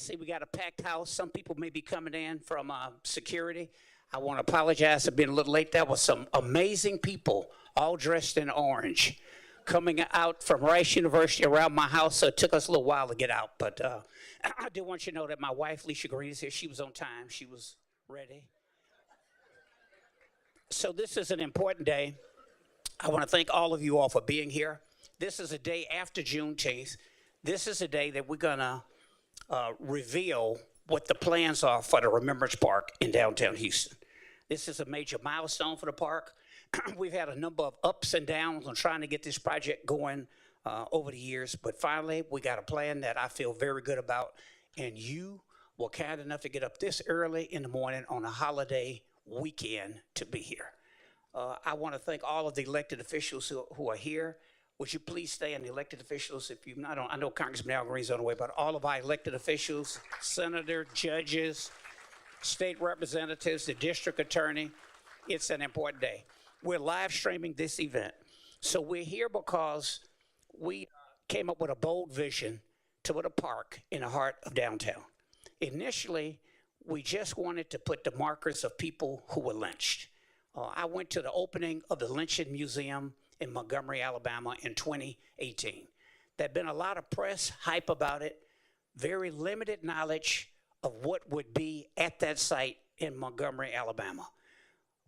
see we got a packed house. Some people may be coming in from security. I want to apologize for being a little late. That was some amazing people, all dressed in orange, coming out from Rice University around my house. So it took us a little while to get out. But I do want you to know that my wife, Leisha Green, is here. She was on time. She was ready. So this is an important day. I want to thank all of you all for being here. This is a day after Juneteenth. This is a day that we're going to reveal what the plans are for the Remembrance Park in downtown Houston. This is a major milestone for the park. We've had a number of ups and downs on trying to get this project going over the years, but finally we got a plan that I feel very good about, and you were kind enough to get up this early in the morning on a holiday weekend to be here. I want to thank all of the elected officials who are here. Would you please stay, and the elected officials, if you, I know Congressman Al Green's on the way, but all of our elected officials, senator, judges, state representatives, the district attorney, it's an important day. We're live streaming this event. So we're here because we came up with a bold vision to put a park in the heart of downtown. Initially, we just wanted to put the markers of people who were lynched. I went to the opening of the Lynching Museum in Montgomery, Alabama in 2018. There'd been a lot of press hype about it, very limited knowledge of what would be at that site in Montgomery, Alabama,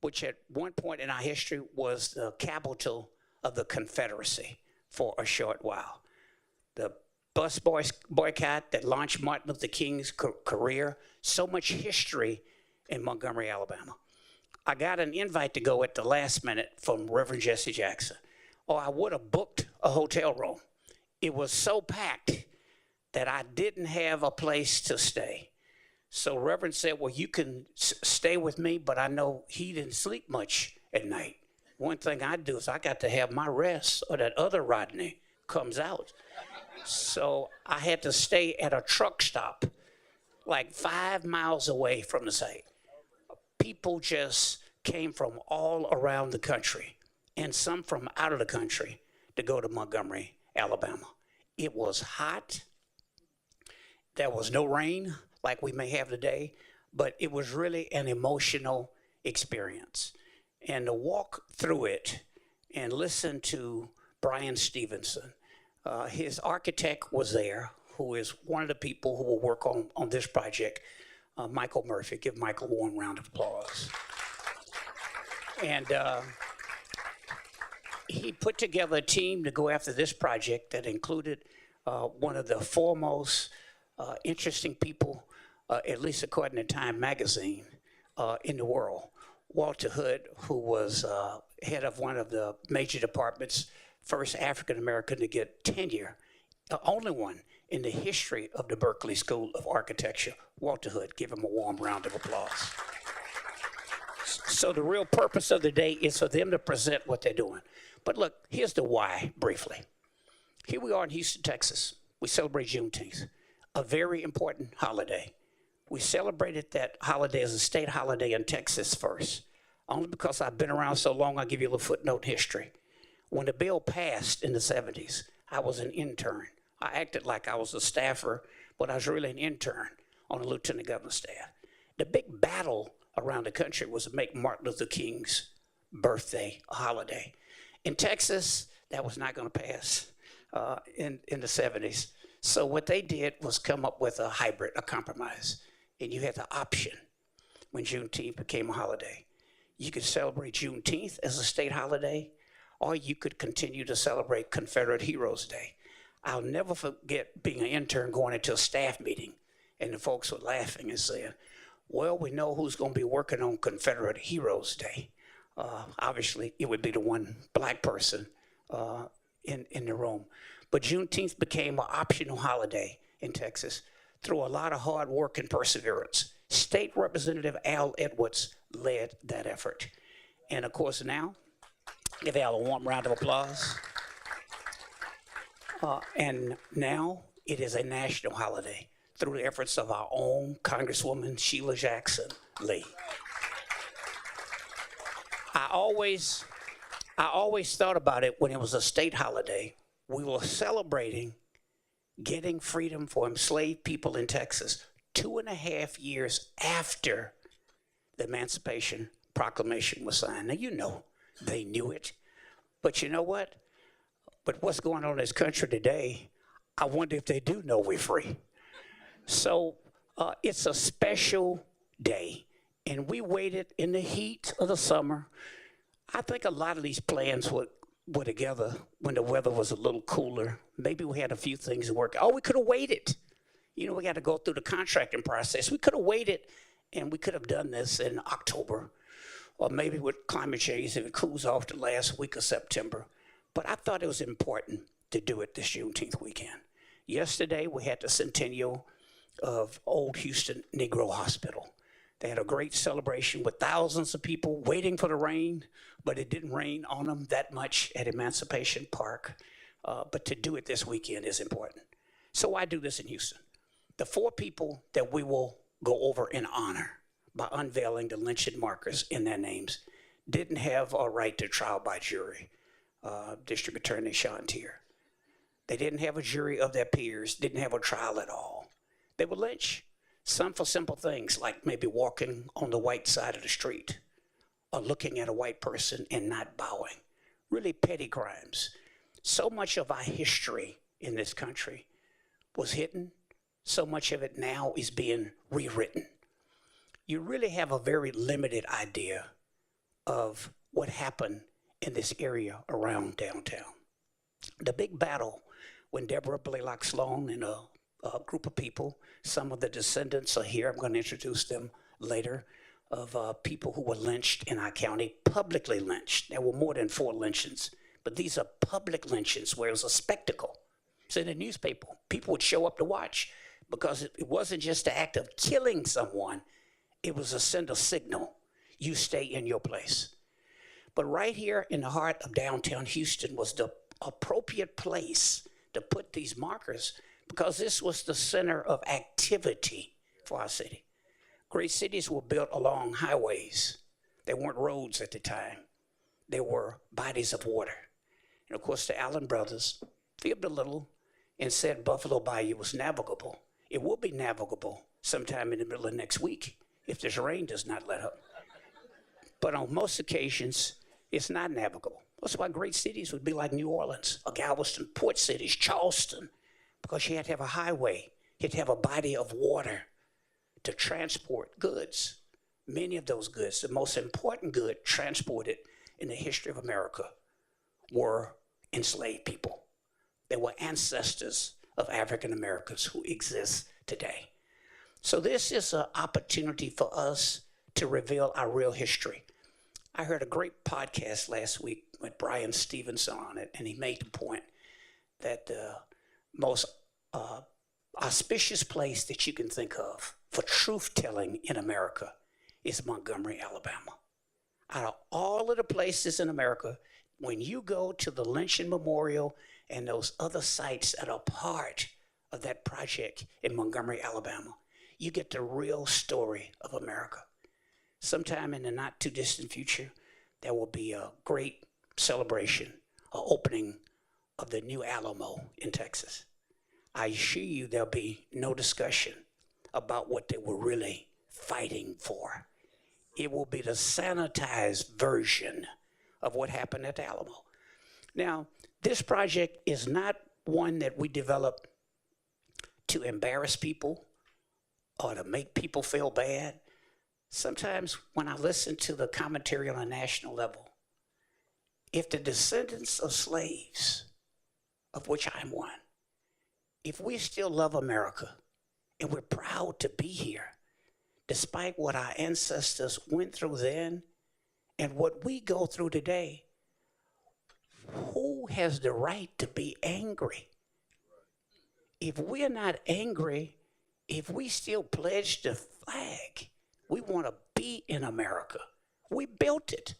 which at one point in our history was the capital of the Confederacy for a short while. The bus boycott that launched Martin Luther King's career, so much history in Montgomery, Alabama. I got an invite to go at the last minute from Reverend Jesse Jackson. Oh, I would have booked a hotel room. It was so packed that I didn't have a place to stay. So Reverend said, well, you can stay with me, but I know he didn't sleep much at night. One thing I do is I got to have my rest or that other Rodney comes out. So I had to stay at a truck stop like 5 miles away from the site. People just came from all around the country and some from out of the country to go to Montgomery, Alabama. It was hot. There was no rain like we may have today, but it was really an emotional experience. And to walk through it and listen to Brian Stevenson, his architect was there, who is one of the people who will work on this project, Michael Murphy. Give Michael a warm round of applause. And he put together a team to go after this project that included one of the foremost interesting people, at least according to Time magazine, in the world, Walter Hood, who was head of one of the major departments, first African-American to get tenure, the only one in the history of the Berkeley School of Architecture, Walter Hood. Give him a warm round of applause. So the real purpose of the day is for them to present what they're doing. But look, here's the why, briefly. Here we are in Houston, Texas. We celebrate Juneteenth, a very important holiday. We celebrated that holiday as a state holiday in Texas first, only because I've been around so long. I'll give you a little footnote in history. When the bill passed in the 70s, I was an intern. I acted like I was a staffer, but I was really an intern on the lieutenant governor's staff. The big battle around the country was to make Martin Luther King's birthday a holiday. In Texas, that was not going to pass in the 70s. So what they did was come up with a hybrid, a compromise. And you had the option when Juneteenth became a holiday. You could celebrate Juneteenth as a state holiday, or you could continue to celebrate Confederate Heroes Day. I'll never forget being an intern going into a staff meeting, and the folks were laughing and saying, well, we know who's going to be working on Confederate Heroes Day. Obviously, it would be the one black person in the room. But Juneteenth became an optional holiday in Texas through a lot of hard work and perseverance. State Representative Al Edwards led that effort. And of course now, give Al a warm round of applause. And now it is a national holiday through the efforts of our own Congresswoman Sheila Jackson Lee. I always thought about it when it was a state holiday. We were celebrating getting freedom for enslaved people in Texas 2.5 years after the Emancipation Proclamation was signed. Now, you know they knew it, but you know what? But what's going on in this country today, I wonder if they do know we're free. So it's a special day, and we waited in the heat of the summer. I think a lot of these plans were together when the weather was a little cooler. Maybe we had a few things to work. Oh, we could have waited. You know, we got to go through the contracting process. We could have waited, and we could have done this in October, or maybe with climate change if it cools off the last week of September. But I thought it was important to do it this Juneteenth weekend. Yesterday, we had the centennial of Old Houston Negro Hospital. They had a great celebration with thousands of people waiting for the rain, but it didn't rain on them that much at Emancipation Park. But to do it this weekend is important. So why do this in Houston? The 4 people that we will go over in honor by unveiling the lynching markers in their names didn't have a right to trial by jury. District Attorney Shantier. They didn't have a jury of their peers, didn't have a trial at all. They were lynched. Some for simple things like maybe walking on the white side of the street or looking at a white person and not bowing. Really petty crimes. So much of our history in this country was hidden. So much of it now is being rewritten. You really have a very limited idea of what happened in this area around downtown. The big battle when Deborah Blaylock Sloan and a group of people, some of the descendants are here, I'm going to introduce them later, of people who were lynched in our county, publicly lynched. There were more than 4 lynchings, but these are public lynchings where it was a spectacle. It's in the newspaper. People would show up to watch because it wasn't just the act of killing someone, it was a send a signal. You stay in your place. But right here in the heart of downtown Houston was the appropriate place to put these markers because this was the center of activity for our city. Great cities were built along highways. They weren't roads at the time. They were bodies of water. And of course, the Allen brothers fibbed a little and said Buffalo Bayou was navigable. It will be navigable sometime in the middle of next week if this rain does not let up. But on most occasions, it's not navigable. That's why great cities would be like New Orleans, or Galveston, port cities, Charleston, because you had to have a highway. You had to have a body of water to transport goods. Many of those goods, the most important good transported in the history of America, were enslaved people. They were ancestors of African Americans who exist today. So this is an opportunity for us to reveal our real history. I heard a great podcast last week with Brian Stevenson on it, and he made the point that the most auspicious place that you can think of for truth-telling in America is Montgomery, Alabama. Out of all of the places in America, when you go to the Lynching Memorial and those other sites that are part of that project in Montgomery, Alabama, you get the real story of America. Sometime in the not too distant future, there will be a great celebration, an opening of the new Alamo in Texas. I assure you there'll be no discussion about what they were really fighting for. It will be the sanitized version of what happened at the Alamo. Now, this project is not one that we developed to embarrass people or to make people feel bad. Sometimes when I listen to the commentary on a national level, if the descendants of slaves, of which I'm one, if we still love America and we're proud to be here, despite what our ancestors went through then and what we go through today, who has the right to be angry? If we're not angry, if we still pledge the flag, we want to be in America. We built it.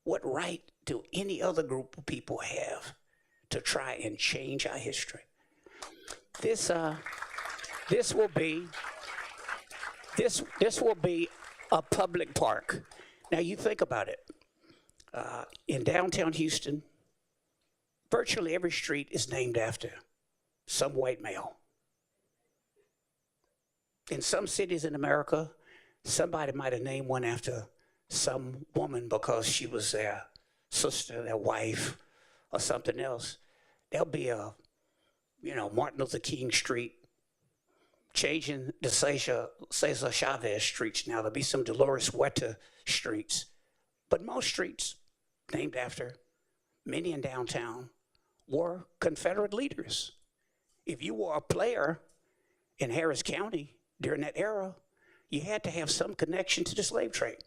What right do any other group of people have to try and change our history? This will be a public park. Now you think about it. In downtown Houston, virtually every street is named after some white male. In some cities in America, somebody might have named one after some woman because she was their sister, their wife, or something else. There'll be a, Martin Luther King Street, changing the Cesar Chavez streets now. There'll be some Dolores Huerta streets. But most streets named after many in downtown were Confederate leaders. If you were a player in Harris County during that era, you had to have some connection to the slave trade.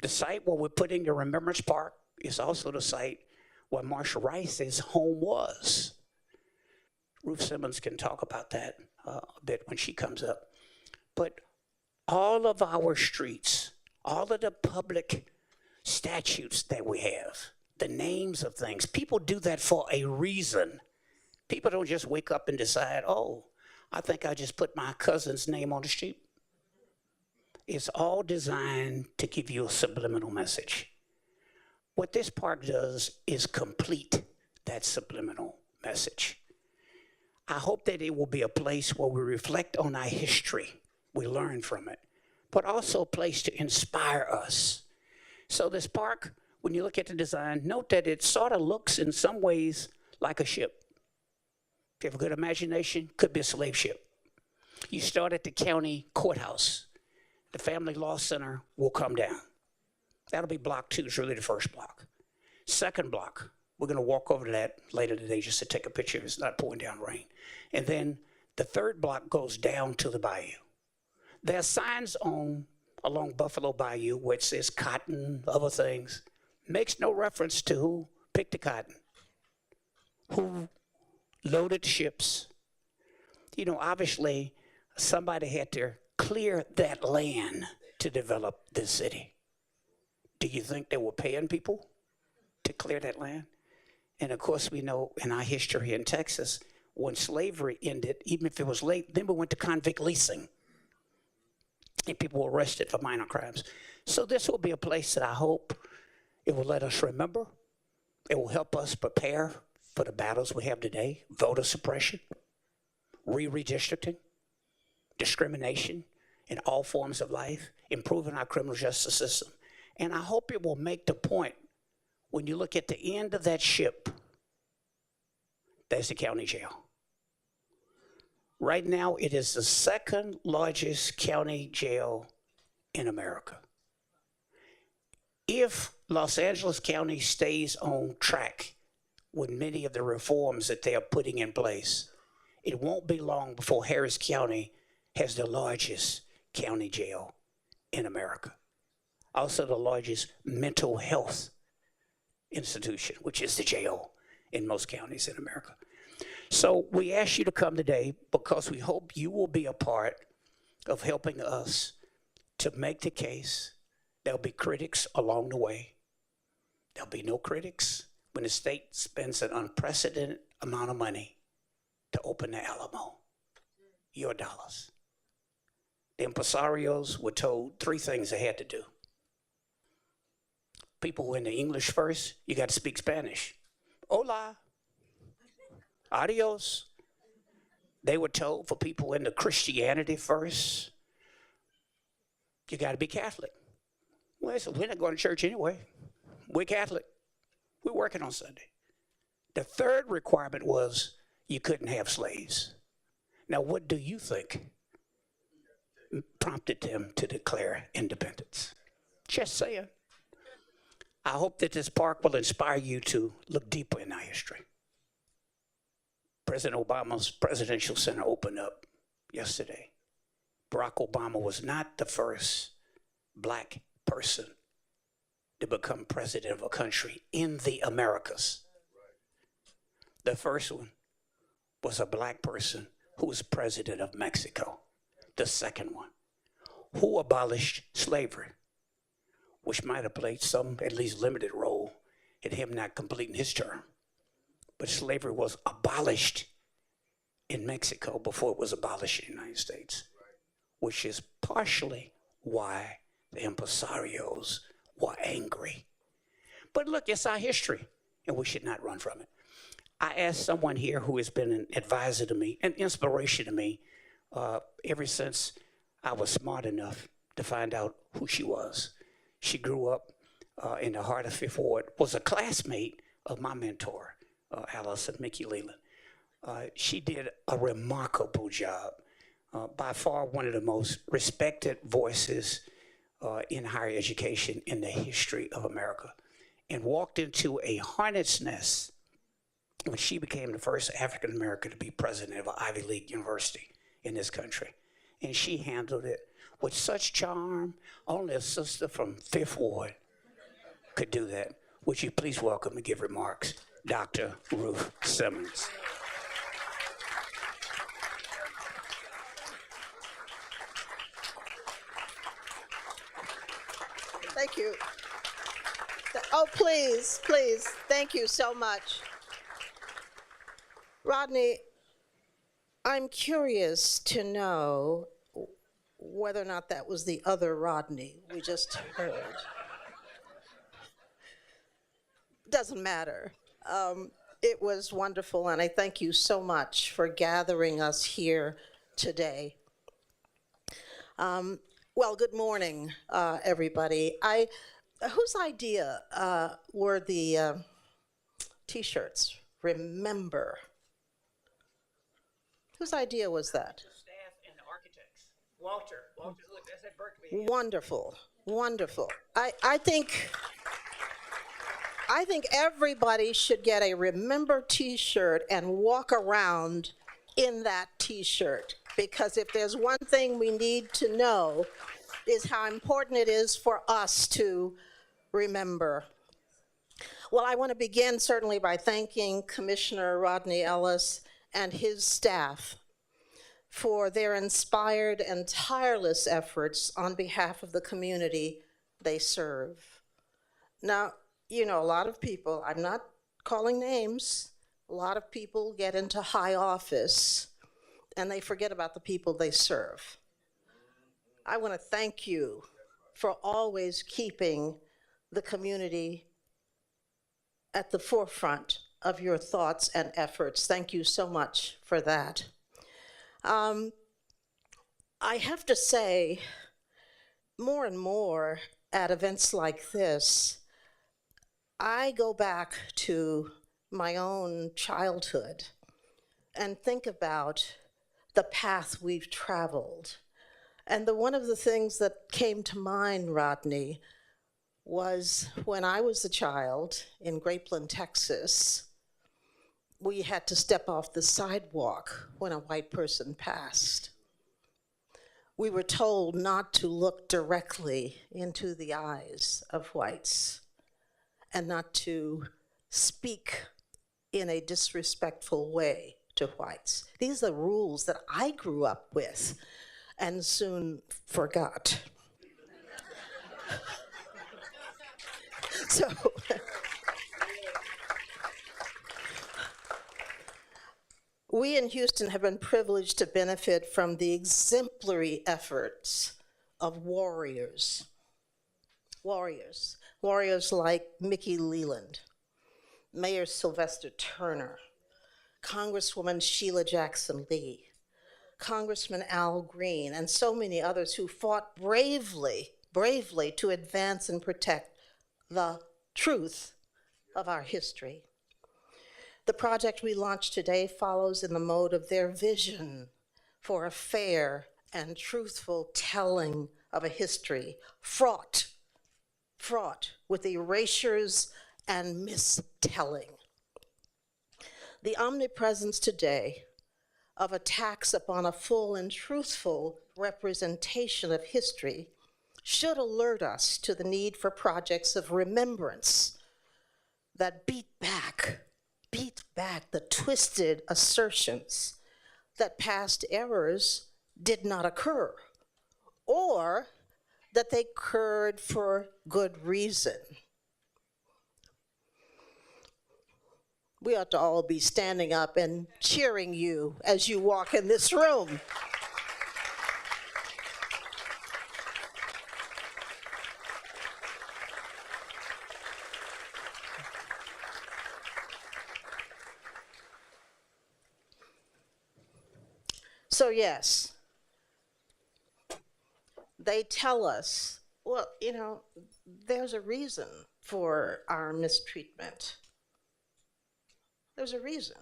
The site where we're putting the Remembrance Park is also the site where Marsha Rice's home was. Ruth Simmons can talk about that a bit when she comes up. But all of our streets, all of the public statutes that we have, the names of things, people do that for a reason. People don't just wake up and decide, oh, I think I just put my cousin's name on the street. It's all designed to give you a subliminal message. What this park does is complete that subliminal message. I hope that it will be a place where we reflect on our history, we learn from it, but also a place to inspire us. So this park, when you look at the design, note that it sort of looks in some ways like a ship. If you have a good imagination, could be a slave ship. You start at the county courthouse. The Family Law Center will come down. That'll be block 2, it's really the first block. Second block, we're gonna walk over to that later today just to take a picture if it's not pouring down rain. And then the third block goes down to the bayou. There are signs along Buffalo Bayou which says cotton, other things. Makes no reference to who picked the cotton, who loaded ships. Obviously somebody had to clear that land to develop this city. Do you think they were paying people to clear that land? And of course, we know in our history in Texas, when slavery ended, even if it was late, then we went to convict leasing. And people were arrested for minor crimes. So this will be a place that I hope it will let us remember. It will help us prepare for the battles we have today: voter suppression, redistricting, discrimination in all forms of life, improving our criminal justice system. And I hope it will make the point when you look at the end of that ship, there's the county jail. Right now, it is the second largest county jail in America. If Los Angeles County stays on track with many of the reforms that they are putting in place, it won't be long before Harris County has the largest county jail in America. Also the largest mental health institution, which is the jail in most counties in America. So we ask you to come today because we hope you will be a part of helping us to make the case. There'll be critics along the way. There'll be no critics when the state spends an unprecedented amount of money to open the Alamo. Your dollars. The impresarios were told 3 things they had to do. People who are in the English first, you got to speak Spanish. Hola. Adios. They were told for people in the Christianity first, you got to be Catholic. Well, so we're not going to church anyway. We're Catholic. We're working on Sunday. The third requirement was you couldn't have slaves. Now, what do you think prompted them to declare independence? Just saying. I hope that this park will inspire you to look deeper in our history. President Obama's Presidential Center opened up yesterday. Barack Obama was not the first black person to become president of a country in the Americas. The first one was a black person who was president of Mexico. The second one, who abolished slavery, which might have played some, at least limited role in him not completing his term. But slavery was abolished in Mexico before it was abolished in the United States, which is partially why the impresarios were angry. But look, it's our history, and we should not run from it. I asked someone here who has been an advisor to me, an inspiration to me, ever since I was smart enough to find out who she was. She grew up in the heart of Fifth Ward, was a classmate of my mentor, Alice and Mickey Leland. She did a remarkable job. By far one of the most respected voices in higher education in the history of America, and walked into a hornet's nest when she became the first African American to be president of an Ivy League university in this country. And she handled it with such charm. Only a sister from Fifth Ward could do that. Would you please welcome and give remarks, Dr. Ruth Simmons. Thank you. Oh, please, please. Thank you so much. Rodney, I'm curious to know whether or not that was the other Rodney we just heard. Doesn't matter. It was wonderful, and I thank you so much for gathering us here today. Well, good morning, everybody. Whose idea were the T-shirts? Remember. Whose idea was that? The staff and the architects. Walter Hood, that's at Berkeley. Wonderful, wonderful. I think everybody should get a Remember T-shirt and walk around in that T-shirt, because if there's one thing we need to know is how important it is for us to remember. Well, I want to begin certainly by thanking Commissioner Rodney Ellis and his staff for their inspired and tireless efforts on behalf of the community they serve. Now, you know, a lot of people, I'm not calling names, a lot of people get into high office and they forget about the people they serve. I want to thank you for always keeping the community at the forefront of your thoughts and efforts. Thank you so much for that. I have to say, more and more at events like this, I go back to my own childhood and think about the path we've traveled. And one of the things that came to mind, Rodney, was when I was a child in Grapeland, Texas, we had to step off the sidewalk when a white person passed. We were told not to look directly into the eyes of whites and not to speak in a disrespectful way to whites. These are the rules that I grew up with and soon forgot. So, we in Houston have been privileged to benefit from the exemplary efforts of warriors like Mickey Leland, Mayor Sylvester Turner, Congresswoman Sheila Jackson Lee, Congressman Al Green, and so many others who fought bravely to advance and protect the truth of our history. The project we launched today follows in the mode of their vision for a fair and truthful telling of a history fraught with erasures and mistelling. The omnipresence today of attacks upon a full and truthful representation of history should alert us to the need for projects of remembrance that beat back the twisted assertions that past errors did not occur, or that they occurred for good reason. We ought to all be standing up and cheering you as you walk in this room. So, yes, they tell us, well, there's a reason for our mistreatment. There's a reason.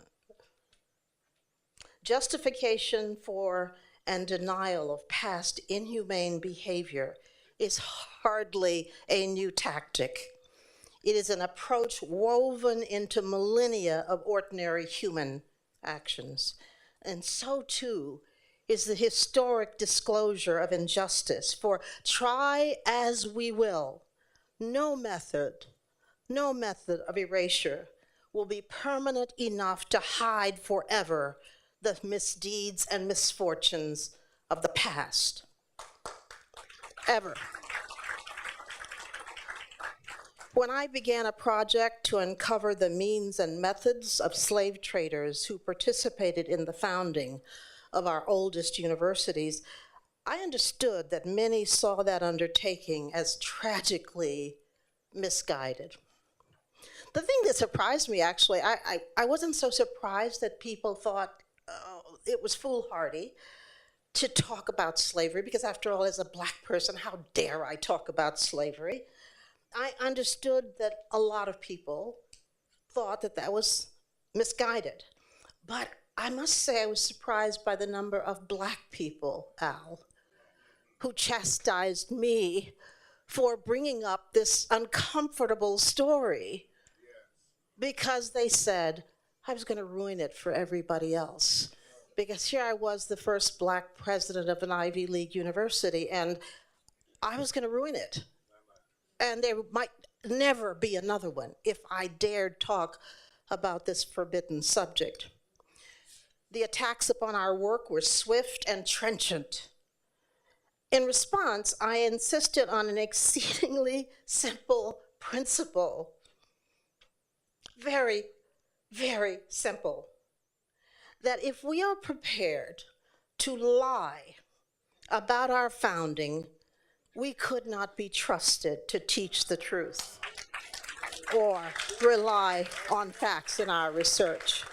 Justification for and denial of past inhumane behavior is hardly a new tactic. It is an approach woven into millennia of ordinary human actions. And so too is the historic disclosure of injustice. For try as we will, no method of erasure will be permanent enough to hide forever the misdeeds and misfortunes of the past. Ever. When I began a project to uncover the means and methods of slave traders who participated in the founding of our oldest universities, I understood that many saw that undertaking as tragically misguided. The thing that surprised me, actually, I wasn't so surprised that people thought it was foolhardy to talk about slavery, because after all, as a Black person, how dare I talk about slavery? I understood that a lot of people thought that that was misguided. But I must say I was surprised by the number of Black people, Al, who chastised me for bringing up this uncomfortable story because they said I was going to ruin it for everybody else. Because here I was, the first Black president of an Ivy League university, and I was going to ruin it. And there might never be another one if I dared talk about this forbidden subject. The attacks upon our work were swift and trenchant. In response, I insisted on an exceedingly simple principle. Very, very simple. That if we are prepared to lie about our founding, we could not be trusted to teach the truth or rely on facts in our research.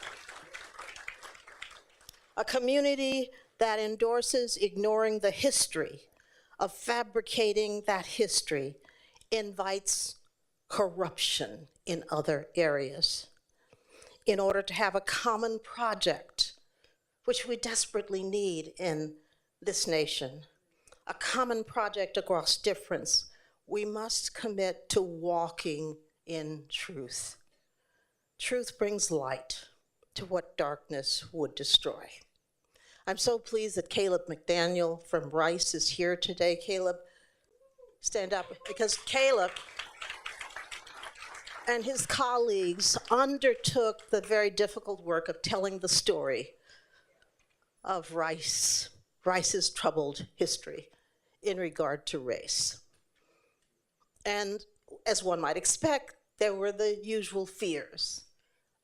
A community that endorses ignoring the history of fabricating that history invites corruption in other areas. In order to have a common project, which we desperately need in this nation, a common project across difference, we must commit to walking in truth. Truth brings light to what darkness would destroy. I'm so pleased that Caleb McDaniel from Rice is here today. Caleb, stand up, because Caleb and his colleagues undertook the very difficult work of telling the story of Rice's troubled history in regard to race. And as one might expect, there were the usual fears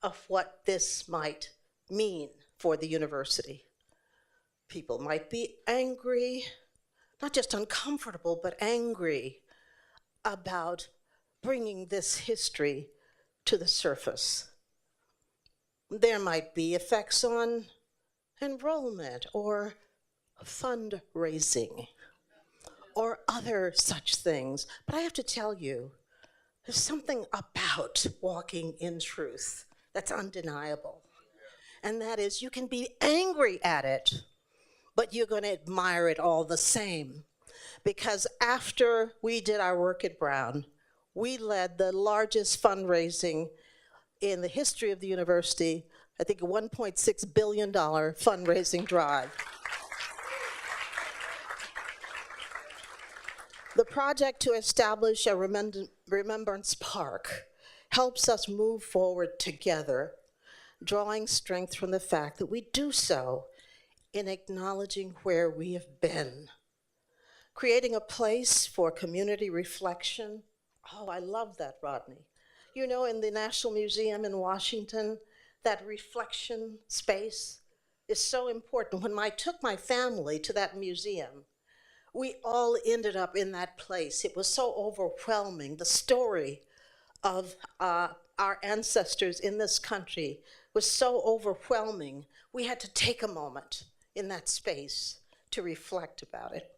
of what this might mean for the university. People might be angry, not just uncomfortable, but angry about bringing this history to the surface. There might be effects on enrollment or fundraising or other such things. But I have to tell you, there's something about walking in truth that's undeniable. And that is, you can be angry at it, but you're going to admire it all the same. Because after we did our work at Brown, we led the largest fundraising in the history of the university, I think a $1.6 billion fundraising drive. The project to establish a Remembrance Park helps us move forward together, drawing strength from the fact that we do so in acknowledging where we have been, creating a place for community reflection. Oh, I love that, Rodney. You know, in the National Museum in Washington, that reflection space is so important. When I took my family to that museum, we all ended up in that place. It was so overwhelming. The story of our ancestors in this country was so overwhelming. We had to take a moment in that space to reflect about it.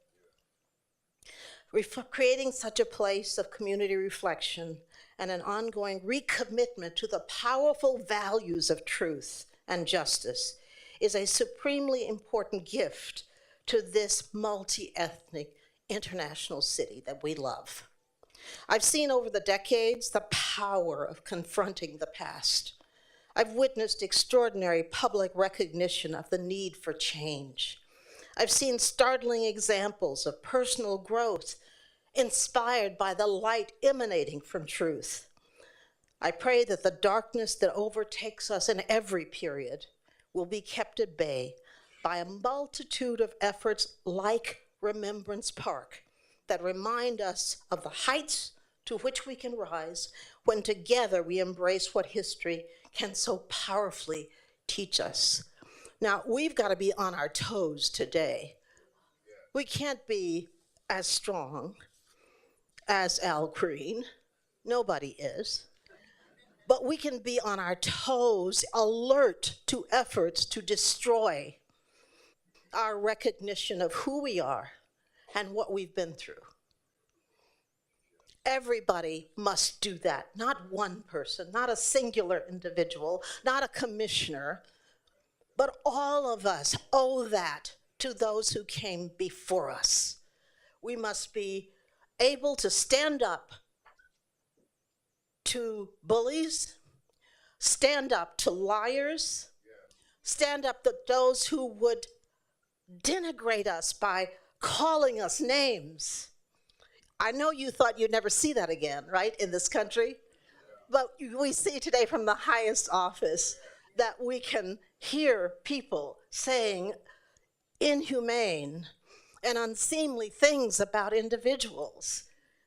Creating such a place of community reflection and an ongoing recommitment to the powerful values of truth and justice is a supremely important gift to this multi-ethnic international city that we love. I've seen over the decades the power of confronting the past. I've witnessed extraordinary public recognition of the need for change. I've seen startling examples of personal growth inspired by the light emanating from truth. I pray that the darkness that overtakes us in every period will be kept at bay by a multitude of efforts like Remembrance Park that remind us of the heights to which we can rise when together we embrace what history can so powerfully teach us. Now, we've got to be on our toes today. We can't be as strong as Al Green. Nobody is. But we can be on our toes, alert to efforts to destroy our recognition of who we are and what we've been through. Everybody must do that, not one person, not a singular individual, not a commissioner, but all of us owe that to those who came before us. We must be able to stand up to bullies, stand up to liars, stand up to those who would denigrate us by calling us names. I know you thought you'd never see that again, right, in this country? But we see today from the highest office that we can hear people saying inhumane and unseemly things about individuals,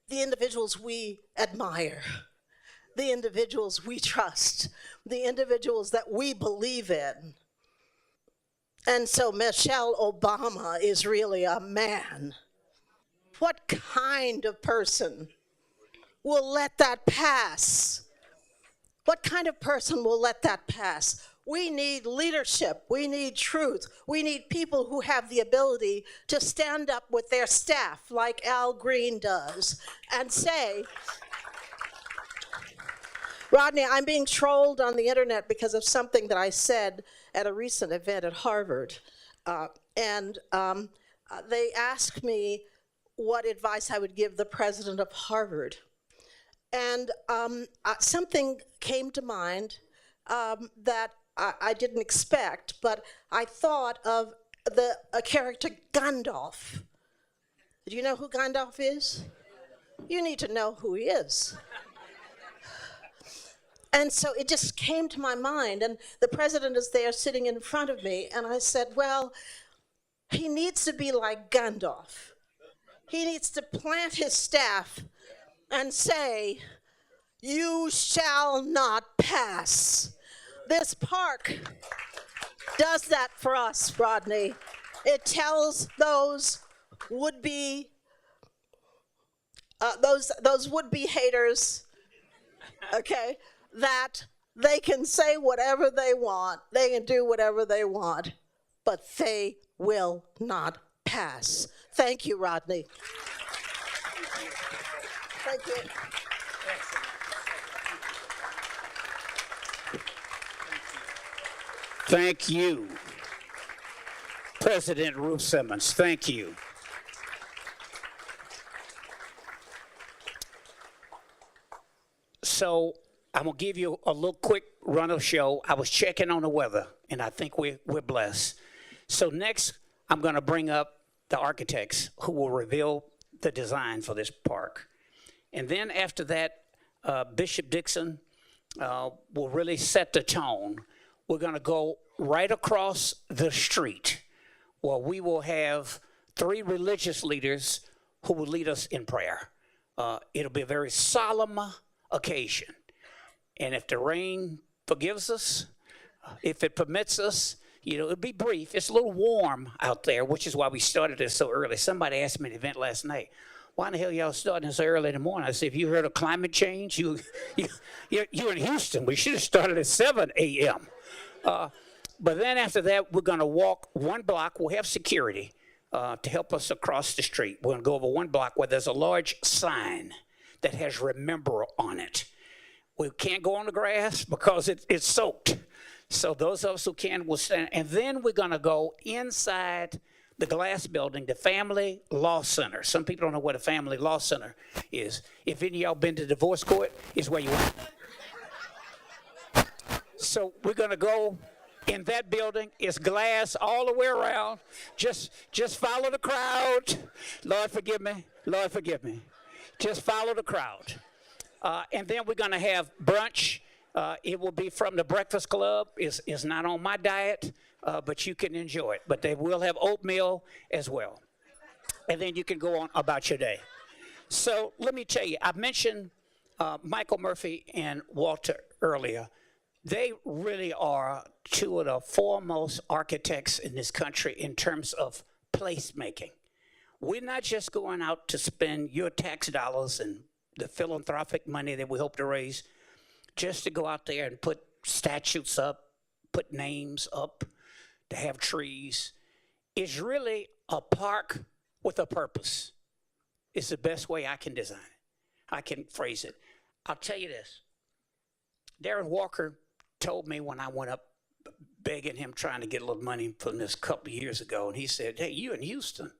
the individuals we admire, the individuals we trust, the individuals that we believe in. And so Michelle Obama is really a man. What kind of person will let that pass? What kind of person will let that pass? We need leadership. We need truth. We need people who have the ability to stand up with their staff like Al Green does and say, Rodney, I'm being trolled on the internet because of something that I said at a recent event at Harvard. They asked me what advice I would give the president of Harvard. And something came to mind that I didn't expect, but I thought of a character Gandalf. Do you know who Gandalf is? You need to know who he is. And so it just came to my mind, and the president is there sitting in front of me, and I said, well, he needs to be like Gandalf. He needs to plant his staff and say, you shall not pass. This park does that for us, Rodney. It tells those would-be those would-be haters, okay, that they can say whatever they want, they can do whatever they want, but they will not pass. Thank you, Rodney. Thank you. Thank you, President Ruth Simmons. Thank you. So I'm going to give you a little quick run of show. I was checking on the weather, and I think we're blessed. So next, I'm going to bring up the architects who will reveal the design for this park. And then after that, Bishop Dixon will really set the tone. We're going to go right across the street where we will have 3 religious leaders who will lead us in prayer. It'll be a very solemn occasion. And if the rain forgives us, if it permits us, it'll be brief. It's a little warm out there, which is why we started this so early. Somebody asked me at the event last night, why in the hell y'all starting so early in the morning? I said, if you heard of climate change, you're in Houston. We should have started at 7 a.m. But then after that, we're going to walk 1 block. We'll have security to help us across the street. We're going to go over 1 block where there's a large sign that has "Remember" on it. We can't go on the grass because it's soaked. So those of us who can will stand. And then we're going to go inside the glass building, the Family Law Center. Some people don't know what a Family Law Center is. If any of y'all been to divorce court, it's where you went. So we're going to go in that building. It's glass all the way around. Just follow the crowd. Lord, forgive me. Lord, forgive me. Just follow the crowd. And then we're going to have brunch. It will be from the Breakfast Club. It's not on my diet, but you can enjoy it. But they will have oatmeal as well. And then you can go on about your day. So let me tell you, I mentioned Michael Murphy and Walter earlier. They really are two of the foremost architects in this country in terms of placemaking. We're not just going out to spend your tax dollars and the philanthropic money that we hope to raise just to go out there and put statues up, put names up, to have trees. It's really a park with a purpose. It's the best way I can design it. I can phrase it. I'll tell you this. Darren Walker told me when I went up begging him, trying to get a little money from this a couple of years ago, and he said, "Hey, you in Houston,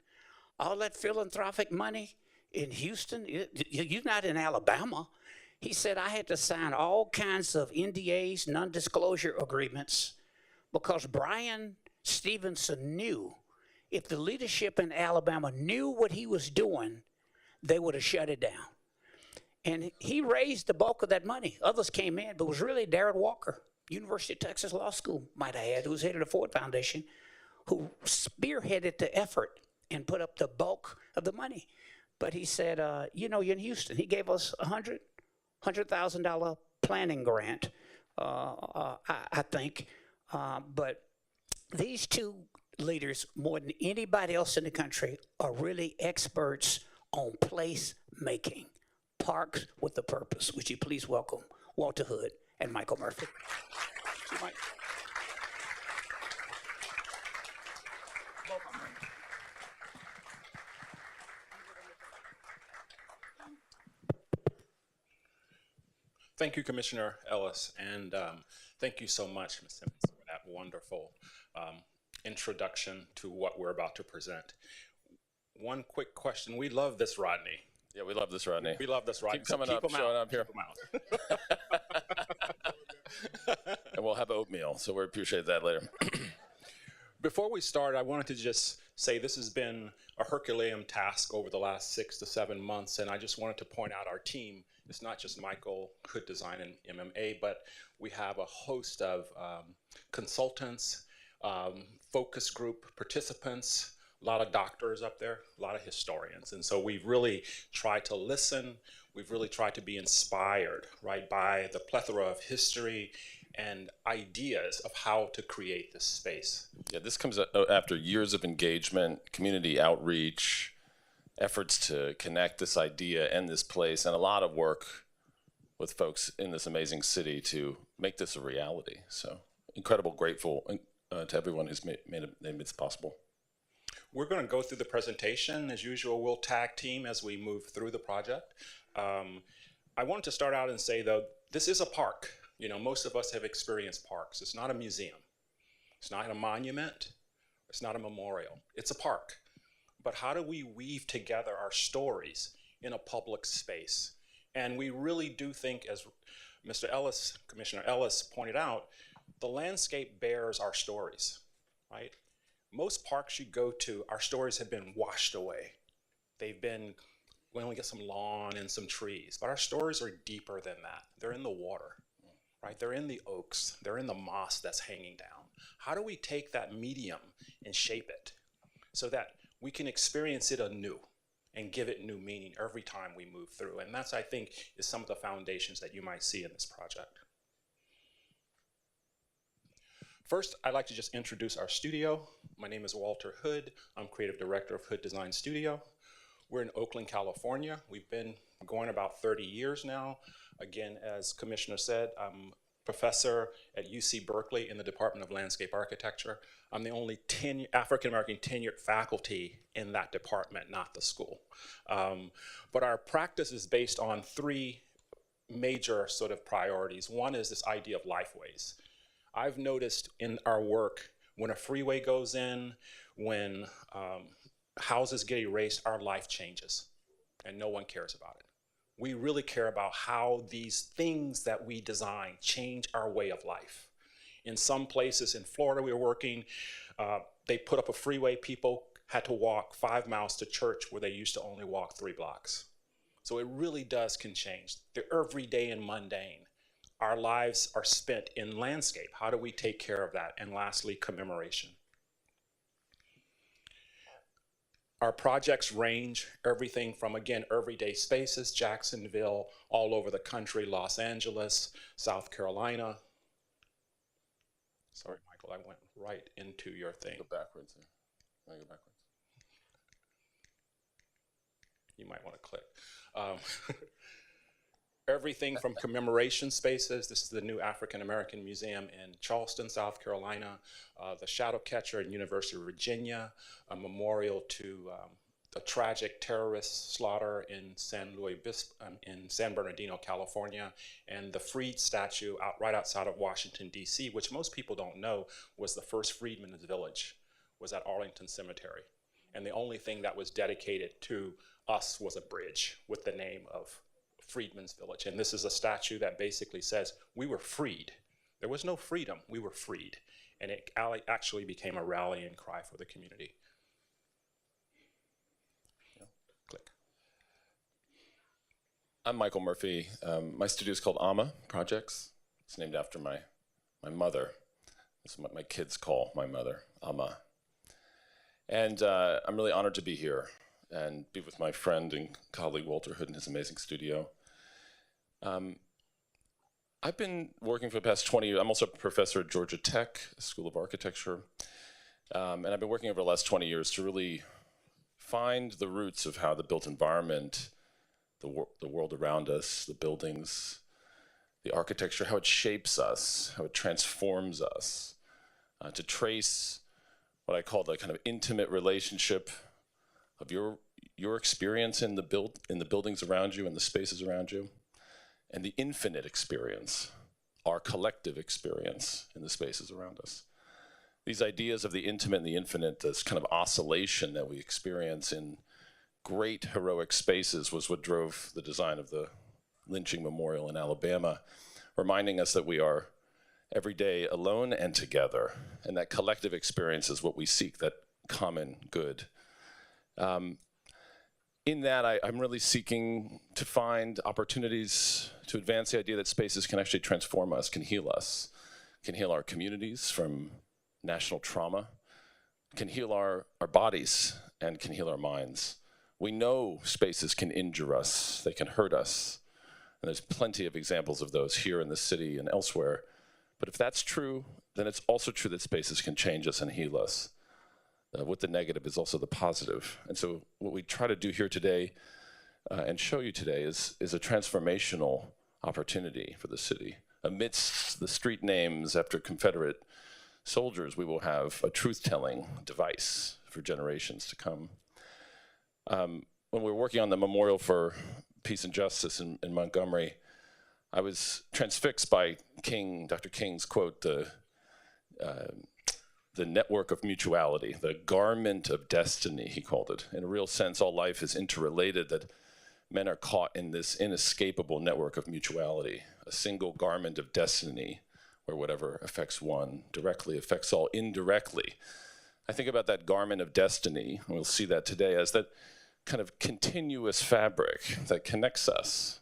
all that philanthropic money in Houston, you're not in Alabama." He said, "I had to sign all kinds of NDAs, non-disclosure agreements, because Brian Stevenson knew if the leadership in Alabama knew what he was doing, they would have shut it down." And he raised the bulk of that money. Others came in, but it was really Darren Walker, University of Texas Law School, might I add, who was head of the Ford Foundation, who spearheaded the effort and put up the bulk of the money. But he said, you're in Houston. He gave us $100,000 planning grant, I think. But these two leaders, more than anybody else in the country, are really experts on place making, parks with a purpose. Would you please welcome Walter Hood and Michael Murphy? Mike. Thank you, Commissioner Ellis, and thank you so much, Ms. Simmons, for that wonderful introduction to what we're about to present. One quick question. We love this, Rodney. Yeah, we love this, Rodney. We love this, Rodney. Keep coming up, showing up here. And we'll have oatmeal, so we appreciate that later. Before we start, I wanted to just say this has been a Herculean task over the last 6 to 7 months, and I just wanted to point out our team. It's not just Michael Hood Design and MMA, but we have a host of consultants, focus group participants, a lot of doctors up there, a lot of historians. And so we've really tried to listen. We've really tried to be inspired, right, by the plethora of history and ideas of how to create this space. Yeah, this comes after years of engagement, community outreach, efforts to connect this idea and this place, and a lot of work with folks in this amazing city to make this a reality. So incredible, grateful to everyone who's made this possible. We're going to go through the presentation. As usual, we'll tag team as we move through the project. I wanted to start out and say, though, this is a park. You know, most of us have experienced parks. It's not a museum. It's not a monument. It's not a memorial. It's a park. But how do we weave together our stories in a public space? And we really do think, as Mr. Ellis, Commissioner Ellis pointed out, the landscape bears our stories, right? Most parks you go to, our stories have been washed away. We only get some lawn and some trees, but our stories are deeper than that. They're in the water, right? They're in the oaks. They're in the moss that's hanging down. How do we take that medium and shape it so that we can experience it anew and give it new meaning every time we move through? And that's, I think, is some of the foundations that you might see in this project. First, I'd like to just introduce our studio. My name is Walter Hood. I'm creative director of Hood Design Studio. We're in Oakland, California. We've been going about 30 years now. Again, as Commissioner said, I'm professor at UC Berkeley in the Department of Landscape Architecture. I'm the only African-American tenured faculty in that department, not the school. But our practice is based on three major sort of priorities. One is this idea of lifeways. I've noticed in our work, when a freeway goes in, when houses get erased, our life changes, and no one cares about it. We really care about how these things that we design change our way of life. In some places in Florida we were working, they put up a freeway, people had to walk 5 miles to church where they used to only walk 3 blocks. So it really can change. The everyday and mundane. Our lives are spent in landscape. How do we take care of that? And lastly, commemoration. Our projects range everything from, again, everyday spaces, Jacksonville, all over the country, Los Angeles, South Carolina. Sorry, Michael, I went right into your thing. Go backwards here. Go backwards. You might want to click. Everything from commemoration spaces. This is the new African American Museum in Charleston, South Carolina. The Shadow Catcher in University of Virginia, a memorial to the tragic terrorist slaughter in San Bernardino, California, and the Freed statue right outside of Washington, D.C., which most people don't know was the first freedmen's village, was at Arlington Cemetery. And the only thing that was dedicated to us was a bridge with the name of Freedmen's Village. And this is a statue that basically says, we were freed. There was no freedom, we were freed. And it actually became a rallying cry for the community. Yeah. Click. I'm Michael Murphy. My studio is called AMA Projects. It's named after my mother. That's what my kids call my mother, AMA. And I'm really honored to be here and be with my friend and colleague Walter Hood in his amazing studio. I've been working for the past 20 years. I'm also a professor at Georgia Tech School of Architecture. And I've been working over the last 20 years to really find the roots of how the built environment, the world around us, the buildings, the architecture, how it shapes us, how it transforms us, to trace what I call the kind of intimate relationship of your experience in the buildings around you and the spaces around you, and the infinite experience, our collective experience in the spaces around us. These ideas of the intimate and the infinite, this kind of oscillation that we experience in great heroic spaces, was what drove the design of the lynching memorial in Alabama, reminding us that we are every day alone and together, and that collective experience is what we seek, that common good. In that, I'm really seeking to find opportunities to advance the idea that spaces can actually transform us, can heal our communities from national trauma, can heal our bodies, and can heal our minds. We know spaces can injure us, they can hurt us, and there's plenty of examples of those here in the city and elsewhere. But if that's true, then it's also true that spaces can change us and heal us. With the negative is also the positive. And so what we try to do here today and show you today is a transformational opportunity for the city. Amidst the street names after Confederate soldiers, we will have a truth-telling device for generations to come. When we were working on the Memorial for Peace and Justice in Montgomery, I was transfixed by Dr. King's quote, the network of mutuality, the garment of destiny, he called it. In a real sense, all life is interrelated, that men are caught in this inescapable network of mutuality, a single garment of destiny, where whatever affects one directly affects all indirectly. I think about that garment of destiny, and we'll see that today, as that kind of continuous fabric that connects us.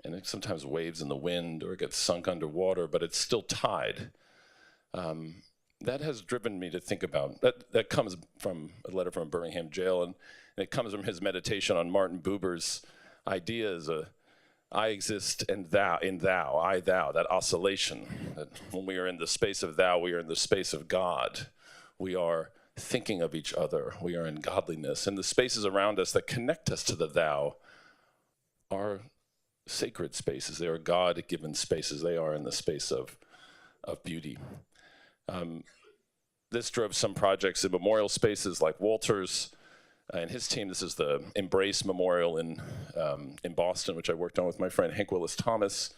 And it sometimes waves in the wind or it gets sunk underwater, but it's still tied. That has driven me to think about, that comes from a letter from a Birmingham jail, and it comes from his meditation on Martin Buber's ideas, I exist and thou, in thou, I, thou, that oscillation. That when we are in the space of thou, we are in the space of God. We are thinking of each other. We are in godliness. And the spaces around us that connect us to the thou are sacred spaces. They are God-given spaces. They are in the space of beauty. This drove some projects in memorial spaces like Walter's and his team. This is the Embrace Memorial in Boston, which I worked on with my friend Hank Willis Thomas,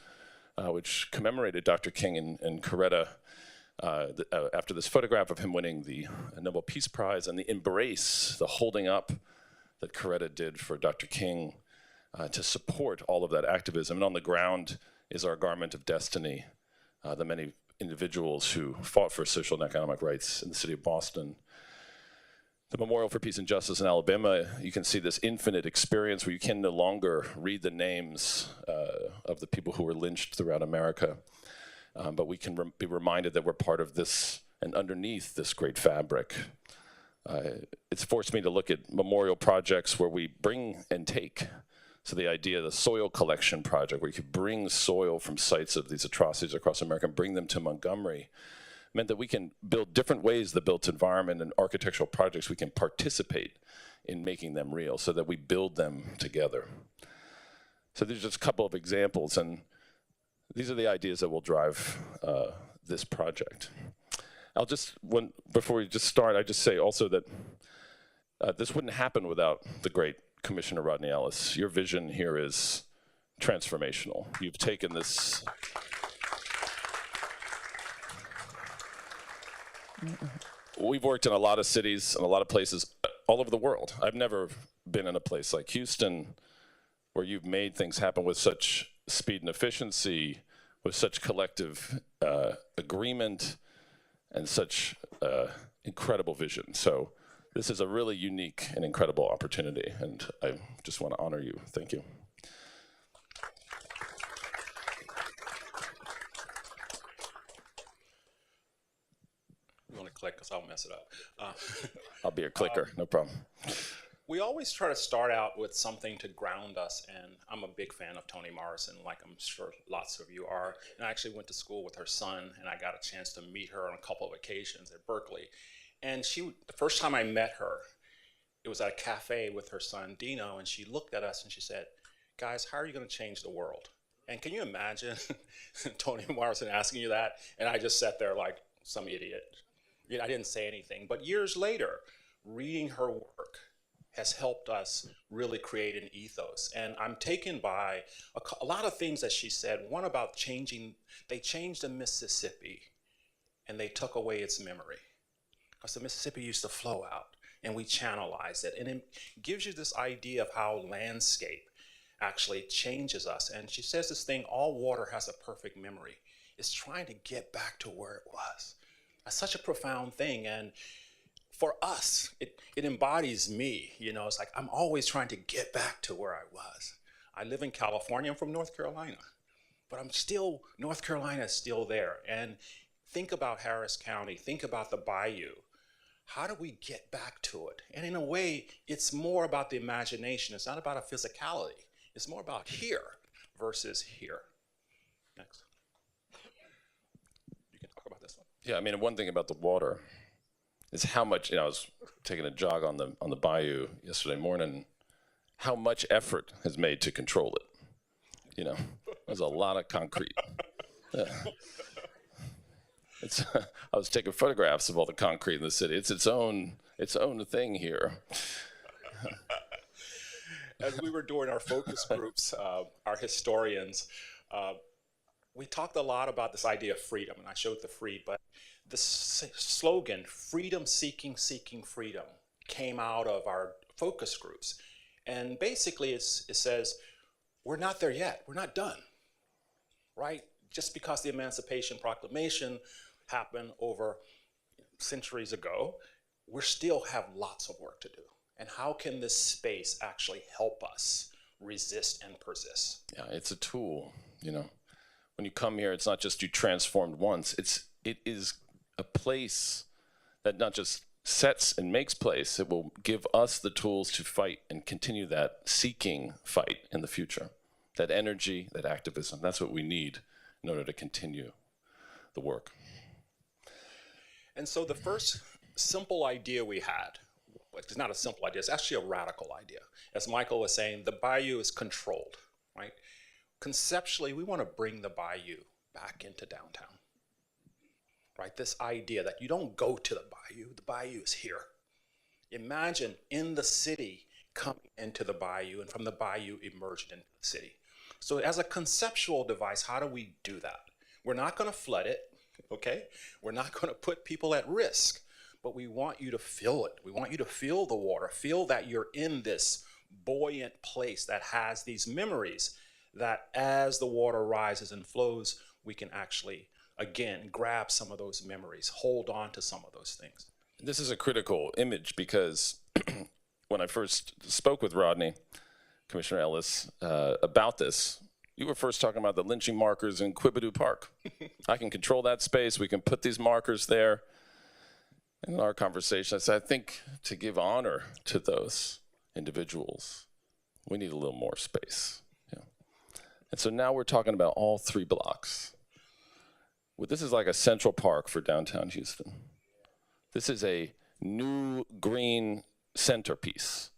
which commemorated Dr. King and Coretta after this photograph of him winning the Nobel Peace Prize, and the embrace, the holding up that Coretta did for Dr. King to support all of that activism. And on the ground is our garment of destiny, the many individuals who fought for social and economic rights in the city of Boston. The Memorial for Peace and Justice in Alabama, you can see this infinite experience where you can no longer read the names of the people who were lynched throughout America, but we can be reminded that we're part of this and underneath this great fabric. It's forced me to look at memorial projects where we bring and take. So the idea of the soil collection project, where you could bring soil from sites of these atrocities across America and bring them to Montgomery, meant that we can build different ways the built environment and architectural projects, we can participate in making them real so that we build them together. So these are just a couple of examples, and these are the ideas that will drive this project. Before we just start, I just say also that this wouldn't happen without the great Commissioner Rodney Ellis. Your vision here is transformational. You've taken this. We've worked in a lot of cities and a lot of places all over the world. I've never been in a place like Houston where you've made things happen with such speed and efficiency, with such collective agreement, and such incredible vision. So this is a really unique and incredible opportunity, and I just want to honor you. Thank you. You want to click, because I'll mess it up. I'll be your clicker, no problem. We always try to start out with something to ground us, and I'm a big fan of Toni Morrison, like I'm sure lots of you are. And I actually went to school with her son, and I got a chance to meet her on a couple of occasions at Berkeley. And the first time I met her, it was at a cafe with her son, Dino, and she looked at us and she said, "Guys, how are you going to change the world?" And can you imagine Toni Morrison asking you that? And I just sat there like some idiot. I didn't say anything. But years later, reading her work has helped us really create an ethos. And I'm taken by a lot of things that she said. One about they changed the Mississippi and they took away its memory. Because the Mississippi used to flow out and we channelized it. And it gives you this idea of how landscape actually changes us. And she says this thing, all water has a perfect memory. It's trying to get back to where it was. That's such a profound thing. And for us, it embodies me. It's like I'm always trying to get back to where I was. I live in California. I'm from North Carolina. But North Carolina is still there. And think about Harris County. Think about the bayou. How do we get back to it? And in a way, it's more about the imagination. It's not about a physicality. It's more about here versus here. Next. You can talk about this one. Yeah, I mean, one thing about the water is how much, I was taking a jog on the bayou yesterday morning, how much effort is made to control it. There's a lot of concrete. I was taking photographs of all the concrete in the city. It's its own thing here. As we were doing our focus groups, our historians, we talked a lot about this idea of freedom, and I showed the free, but the slogan, freedom seeking freedom, came out of our focus groups. And basically it says, we're not there yet. We're not done, right? Just because the Emancipation Proclamation happened over centuries ago, we still have lots of work to do. And how can this space actually help us resist and persist? Yeah, it's a tool, When you come here, it's not just you transformed once. It is a place that not just sets and makes place, it will give us the tools to fight and continue that seeking fight in the future. That energy, that activism, that's what we need in order to continue the work. And so the first simple idea we had, it's not a simple idea, it's actually a radical idea. As Michael was saying, the bayou is controlled, right? conceptually, we want to bring the bayou back into downtown, right? This idea that you don't go to the bayou is here. Imagine in the city coming into the bayou and from the bayou emerging into the city. So as a conceptual device, how do we do that? We're not going to flood it, okay? We're not going to put people at risk, but we want you to feel it. We want you to feel the water, feel that you're in this buoyant place that has these memories that as the water rises and flows, we can actually, again, grab some of those memories, hold on to some of those things. This is a critical image because when I first spoke with Rodney, Commissioner Ellis, about this, you were first talking about the lynching markers in Quibidoo Park. I can control that space. We can put these markers there. In our conversation, I said, I think to give honor to those individuals, we need a little more space. Yeah. And so now we're talking about all 3 blocks. Well, this is like a central park for downtown Houston. This is a new green centerpiece.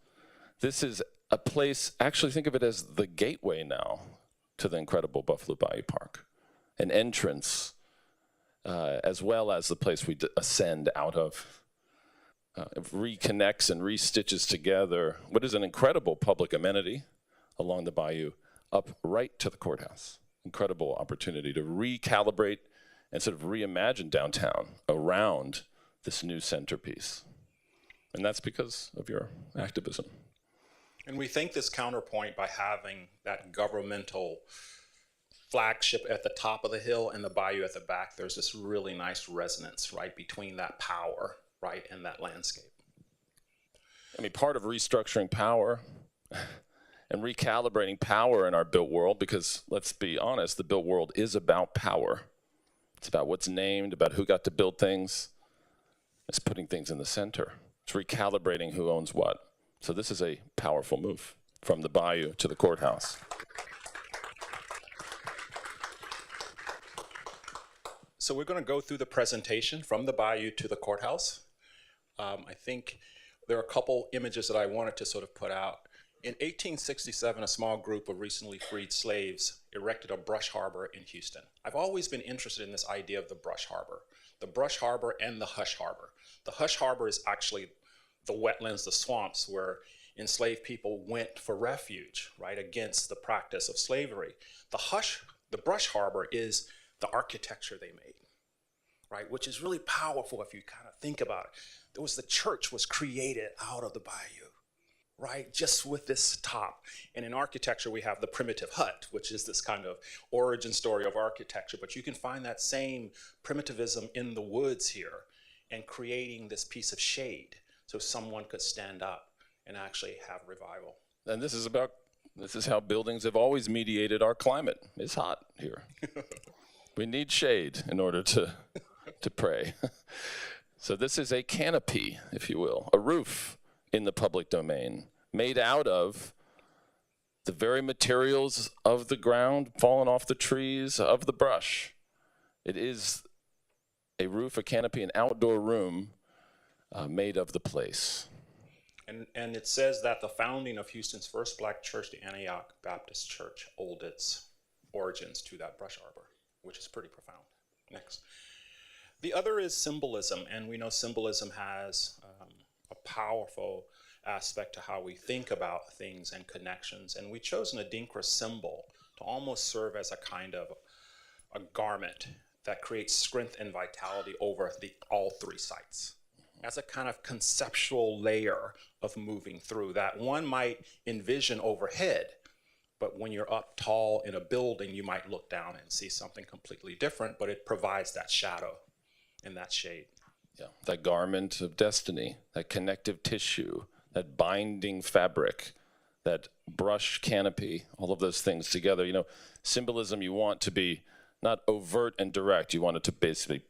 This is a place, actually think of it as the gateway now to the incredible Buffalo Bayou Park, an entrance, as well as the place we ascend out of. It reconnects and restitches together what is an incredible public amenity along the bayou up right to the courthouse. Incredible opportunity to recalibrate and sort of reimagine downtown around this new centerpiece. And that's because of your activism. And we think this counterpoint by having that governmental flagship at the top of the hill and the bayou at the back, there's this really nice resonance, right, between that power, right, and that landscape. I mean, part of restructuring power and recalibrating power in our built world, because let's be honest, the built world is about power. It's about what's named, about who got to build things. It's putting things in the center. It's recalibrating who owns what. So this is a powerful move from the bayou to the courthouse. So we're going to go through the presentation from the bayou to the courthouse. I think there are a couple images that I wanted to sort of put out. In 1867, a small group of recently freed slaves erected a brush harbor in Houston. I've always been interested in this idea of the brush harbor and the hush harbor. The hush harbor is actually the wetlands, the swamps where enslaved people went for refuge, right, against the practice of slavery. The brush harbor is the architecture they made, right, which is really powerful if you kind of think about it. The church was created out of the bayou, right, just with this top. And in architecture, we have the primitive hut, which is this kind of origin story of architecture. But you can find that same primitivism in the woods here and creating this piece of shade so someone could stand up and actually have revival. And this is how buildings have always mediated our climate. It's hot here. We need shade in order to pray. So this is a canopy, if you will, a roof in the public domain, made out of the very materials of the ground, fallen off the trees, of the brush. It is a roof, a canopy, an outdoor room made of the place. And it says that the founding of Houston's first black church, the Antioch Baptist Church, owed its origins to that brush harbor, which is pretty profound. Next. The other is symbolism, and we know symbolism has a powerful aspect to how we think about things and connections. And we chose an Adinkra symbol to almost serve as a kind of a garment that creates strength and vitality over all 3 sites. As a kind of conceptual layer of moving through that one might envision overhead, but when you're up tall in a building, you might look down and see something completely different, but it provides that shadow and that shade. Yeah, that garment of destiny, that connective tissue, that binding fabric, that brush canopy, all of those things together. You know, symbolism you want to be not overt and direct. You want it to basically,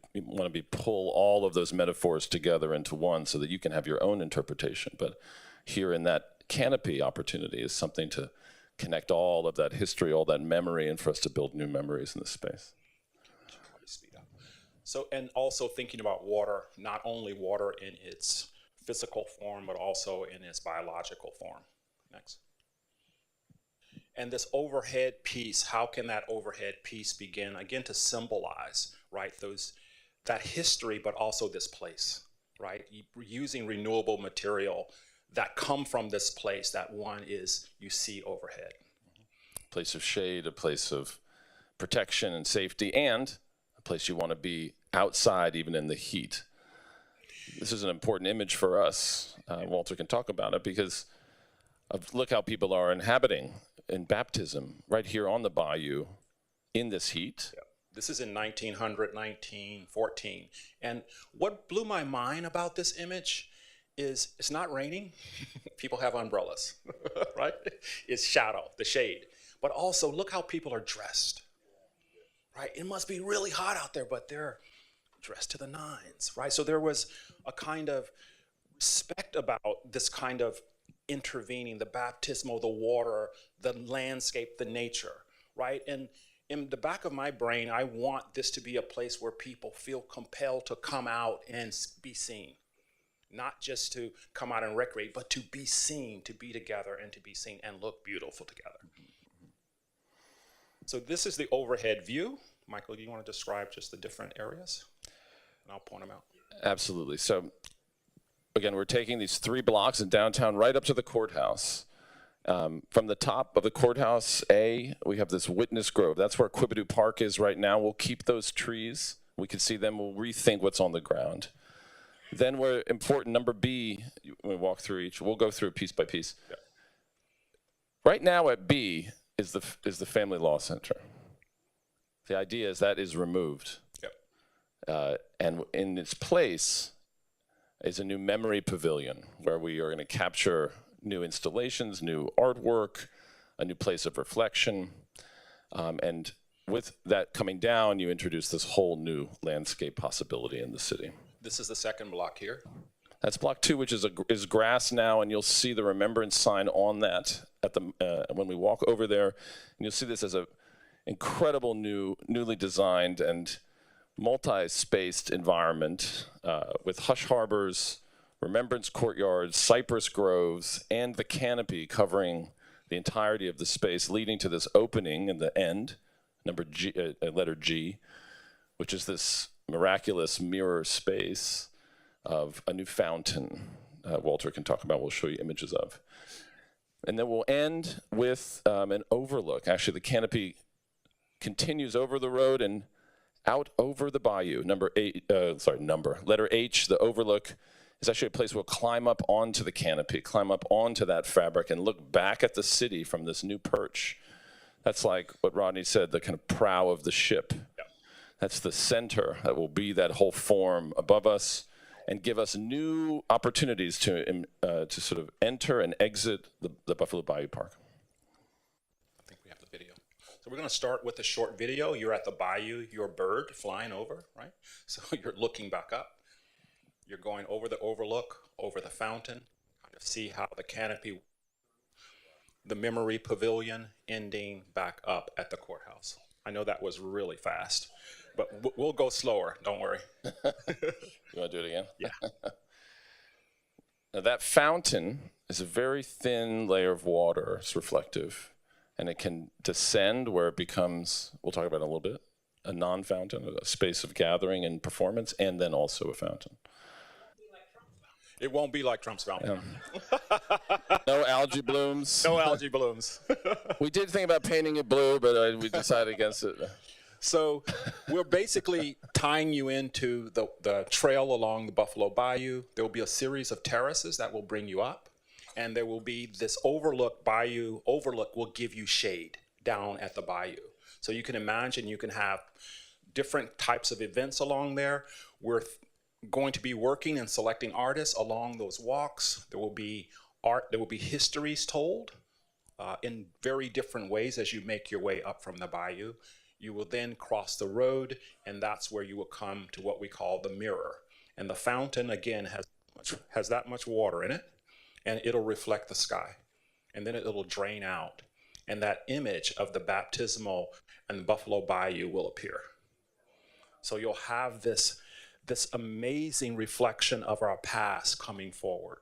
pull all of those metaphors together into one so that you can have your own interpretation. But here in that canopy opportunity is something to connect all of that history, all that memory, and for us to build new memories in this space. So, and also thinking about water, not only water in its physical form, but also in its biological form. Next. And this overhead piece, how can that overhead piece begin, again, to symbolize, right, that history, but also this place, right? Using renewable material that come from this place, that one is you see overhead. Place of shade, a place of protection and safety, and a place you want to be outside even in the heat. This is an important image for us. Walter can talk about it because look how people are inhabiting in baptism right here on the bayou in this heat. Yeah. This is in 1900, 1914. And what blew my mind about this image is it's not raining. People have umbrellas, right? It's shadow, the shade. But also look how people are dressed, right? It must be really hot out there, but they're dressed to the nines, right? So there was a kind of respect about this kind of intervening, the baptismal, the water, the landscape, the nature, right? And in the back of my brain, I want this to be a place where people feel compelled to come out and be seen. Not just to come out and recreate, but to be seen, to be together and to be seen and look beautiful together. So this is the overhead view. Michael, do you want to describe just the different areas? And I'll point them out. Absolutely. So again, we're taking these 3 blocks in downtown right up to the courthouse. From the top of the courthouse A, we have this witness grove. That's where Quibidu Park is right now. We'll keep those trees. We can see them. We'll rethink what's on the ground. Then we're important, number B, when we walk through each, we'll go through piece by piece. Yeah. Right now at B is the Family Law Center. The idea is that is removed. Yep. And in its place is a new memory pavilion where we are going to capture new installations, new artwork, a new place of reflection. And with that coming down, you introduce this whole new landscape possibility in the city. This is the second block here. That's block 2, which is grass now, and you'll see the Remembrance sign on that at when we walk over there. And you'll see this as a incredible newly designed and multi-spaced environment with hush harbors, Remembrance courtyards, cypress groves, and the canopy covering the entirety of the space, leading to this opening in the end, letter G, which is this miraculous mirror space of a new fountain Walter can talk about, we'll show you images of. And then we'll end with an overlook. Actually, the canopy continues over the road and out over the bayou. Letter H, the overlook, is actually a place we'll climb up onto the canopy, climb up onto that fabric and look back at the city from this new perch. That's like what Rodney said, the kind of prow of the ship. Yep. That's the center that will be that whole form above us and give us new opportunities to sort of enter and exit the Buffalo Bayou Park. I think we have the video. So we're going to start with a short video. You're at the bayou, your bird flying over, right? So you're looking back up. You're going over the overlook, over the fountain, kind of see how the canopy, the memory pavilion ending back up at the courthouse. I know that was really fast, but we'll go slower, don't worry. You want to do it again? Yeah. Now that fountain is a very thin layer of water. It's reflective, and it can descend where it becomes, we'll talk about it in a little bit, a non-fountain, a space of gathering and performance, and then also a fountain. It won't be like Trump's fountain. No algae blooms. No algae blooms. We did think about painting it blue, but we decided against it. So we're basically tying you into the trail along the Buffalo Bayou. There will be a series of terraces that will bring you up, and there will be this overlook. Bayou overlook will give you shade down at the bayou. So you can imagine you can have different types of events along there. We're going to be working and selecting artists along those walks. There will be art, there will be histories told in very different ways as you make your way up from the bayou. You will then cross the road, and that's where you will come to what we call the mirror. And the fountain, again, has that much water in it, and it'll reflect the sky. And then it'll drain out, and that image of the baptismal and the Buffalo Bayou will appear. So you'll have this amazing reflection of our past coming forward.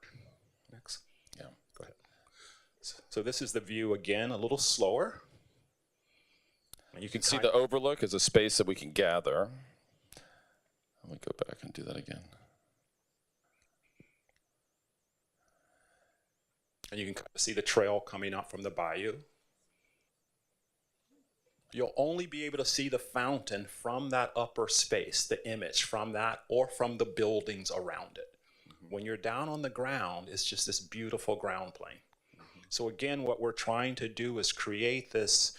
Next. Yeah. Go ahead. So this is the view again, a little slower. And You can see the overlook as a space that we can gather. Let me go back and do that again. And you can kind of see the trail coming up from the bayou. You'll only be able to see the fountain from that upper space, the image from that, or from the buildings around it. When you're down on the ground, it's just this beautiful ground plane. So again, what we're trying to do is create this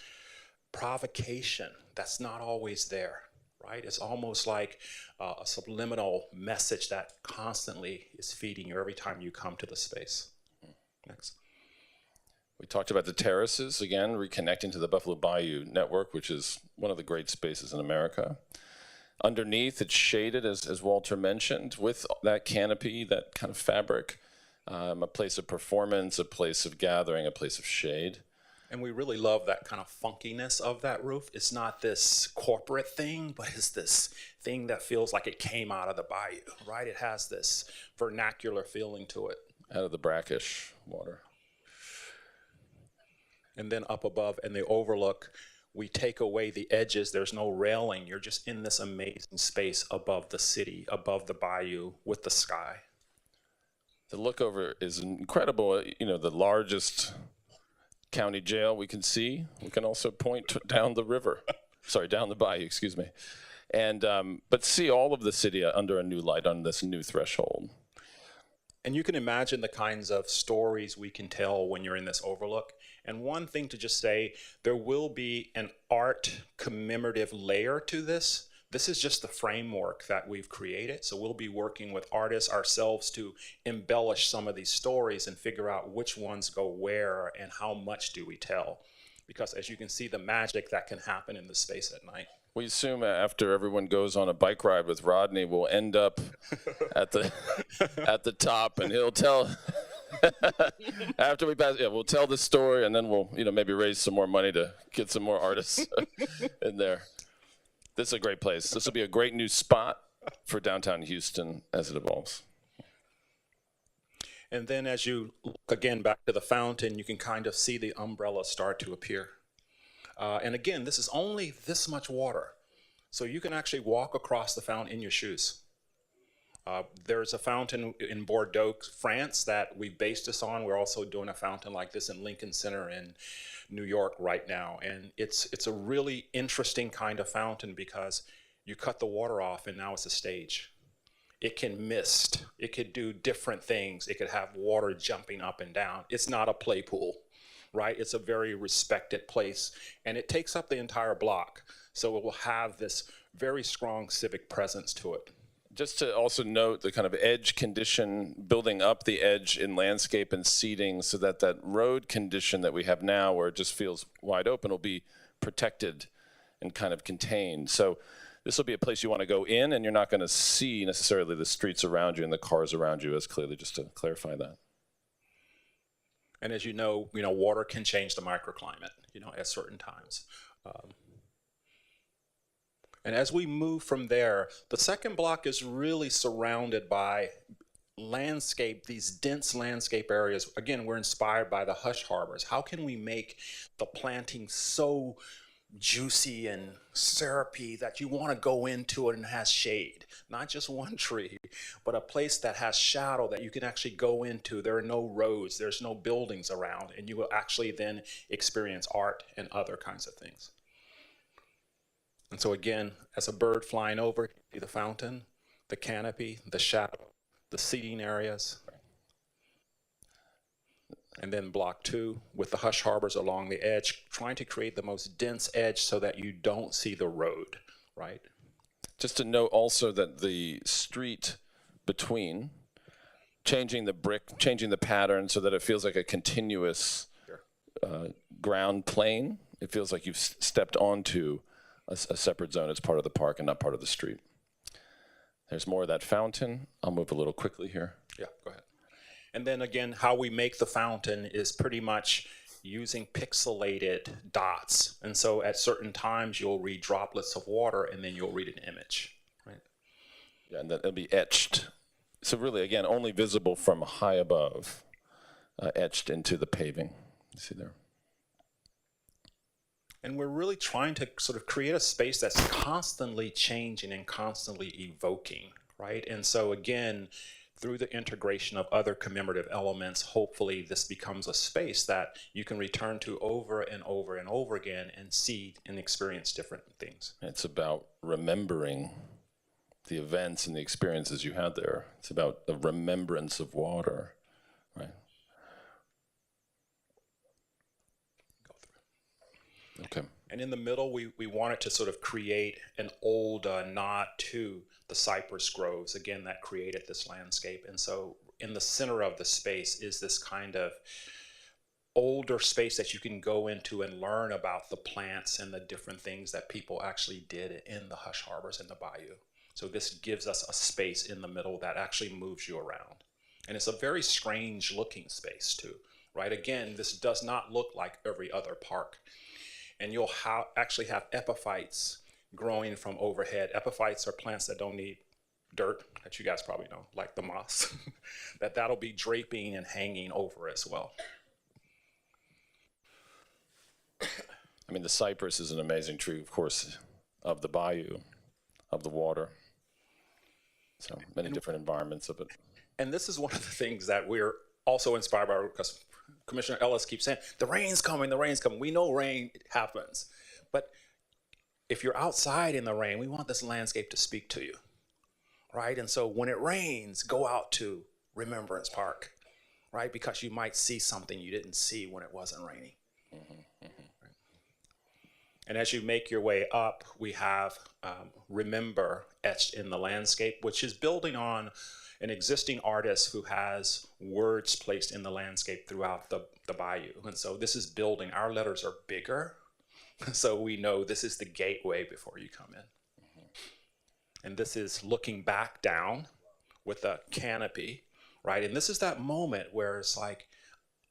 provocation that's not always there, right? It's almost like a subliminal message that constantly is feeding you every time you come to the space. Next. We talked about the terraces, again, reconnecting to the Buffalo Bayou Network, which is one of the great spaces in America. Underneath, it's shaded, as Walter mentioned, with that canopy, that kind of fabric, a place of performance, a place of gathering, a place of shade. And we really love that kind of funkiness of that roof. It's not this corporate thing, but it's this thing that feels like it came out of the bayou, right? It has this vernacular feeling to it. Out of the brackish water. And then up above in the overlook, we take away the edges. There's no railing. You're just in this amazing space above the city, above the bayou with the sky. The look over is incredible. You know, the largest county jail we can see. We can also point down the river. Sorry, down the bayou, excuse me. And but see all of the city under a new light on this new threshold. And you can imagine the kinds of stories we can tell when you're in this overlook. And one thing to just say, there will be an art commemorative layer to this. This is just the framework that we've created. So we'll be working with artists ourselves to embellish some of these stories and figure out which ones go where and how much do we tell. Because as you can see, the magic that can happen in the space at night. We assume after everyone goes on a bike ride with Rodney, we'll end up at the at the top, and he'll tell. After we pass, yeah, we'll tell the story, and then we'll, maybe raise some more money to get some more artists in there. This is a great place. This will be a great new spot for downtown Houston as it evolves. And then as you look again back to the fountain, you can kind of see the umbrella start to appear. And again, this is only this much water. So you can actually walk across the fountain in your shoes. There's a fountain in Bordeaux, France that we based this on. We're also doing a fountain like this in Lincoln Center in New York right now. And it's a really interesting kind of fountain because you cut the water off and now it's a stage. It can mist. It could do different things. It could have water jumping up and down. It's not a play pool, right? It's a very respected place, and it takes up the entire block. So it will have this very strong civic presence to it. Just to also note the kind of edge condition, building up the edge in landscape and seating so that that road condition that we have now where it just feels wide open will be protected and kind of contained. So this will be a place you want to go in, and you're not going to see necessarily the streets around you and the cars around you as clearly, just to clarify that. And as you know, water can change the microclimate, at certain times. And as we move from there, the second block is really surrounded by landscape, these dense landscape areas. Again, we're inspired by the hush harbors. How can we make the planting so juicy and syrupy that you want to go into it and has shade? Not just one tree, but a place that has shadow that you can actually go into. There are no roads, there's no buildings around, and you will actually then experience art and other kinds of things. And so again, as a bird flying over, you see the fountain, the canopy, the shadow, the seating areas. And then block 2 with the hush harbors along the edge, trying to create the most dense edge so that you don't see the road, right? Just to note also that the street between, changing the brick, changing the pattern so that it feels like a continuous ground plane. It feels like you've stepped onto a separate zone as part of the park and not part of the street. There's more of that fountain. I'll move a little quickly here. Yeah, go ahead. And then again, how we make the fountain is pretty much using pixelated dots. And so at certain times, you'll read droplets of water, and then you'll read an image, right? Yeah, and then it'll be etched. So really, again, only visible from high above, etched into the paving. You see there? And we're really trying to sort of create a space that's constantly changing and constantly evoking, right? And so again, through the integration of other commemorative elements, hopefully this becomes a space that you can return to over and over and over again and see and experience different things. It's about remembering the events and the experiences you had there. It's about the remembrance of water, right? Go through. Okay. And in the middle, we wanted to sort of create an old nod to the cypress groves, again, that created this landscape. And so in the center of the space is this kind of older space that you can go into and learn about the plants and the different things that people actually did in the hush harbors in the bayou. So this gives us a space in the middle that actually moves you around. And it's a very strange looking space too, right? Again, this does not look like every other park. And you'll actually have epiphytes growing from overhead. Epiphytes are plants that don't need dirt, that you guys probably know, like the moss, that'll be draping and hanging over as well. I mean, the cypress is an amazing tree, of course, of the bayou, of the water. So many different environments of it. And this is one of the things that we're also inspired by, because Commissioner Ellis keeps saying, the rain's coming, the rain's coming. We know rain happens. But if you're outside in the rain, we want this landscape to speak to you, right? And so when it rains, go out to Remembrance Park, right? Because you might see something you didn't see when it wasn't raining. Right? And as you make your way up, we have Remember etched in the landscape, which is building on an existing artist who has words placed in the landscape throughout the bayou. And so this is building. Our letters are bigger, so we know this is the gateway before you come in. And this is looking back down with a canopy, right? And this is that moment where it's like,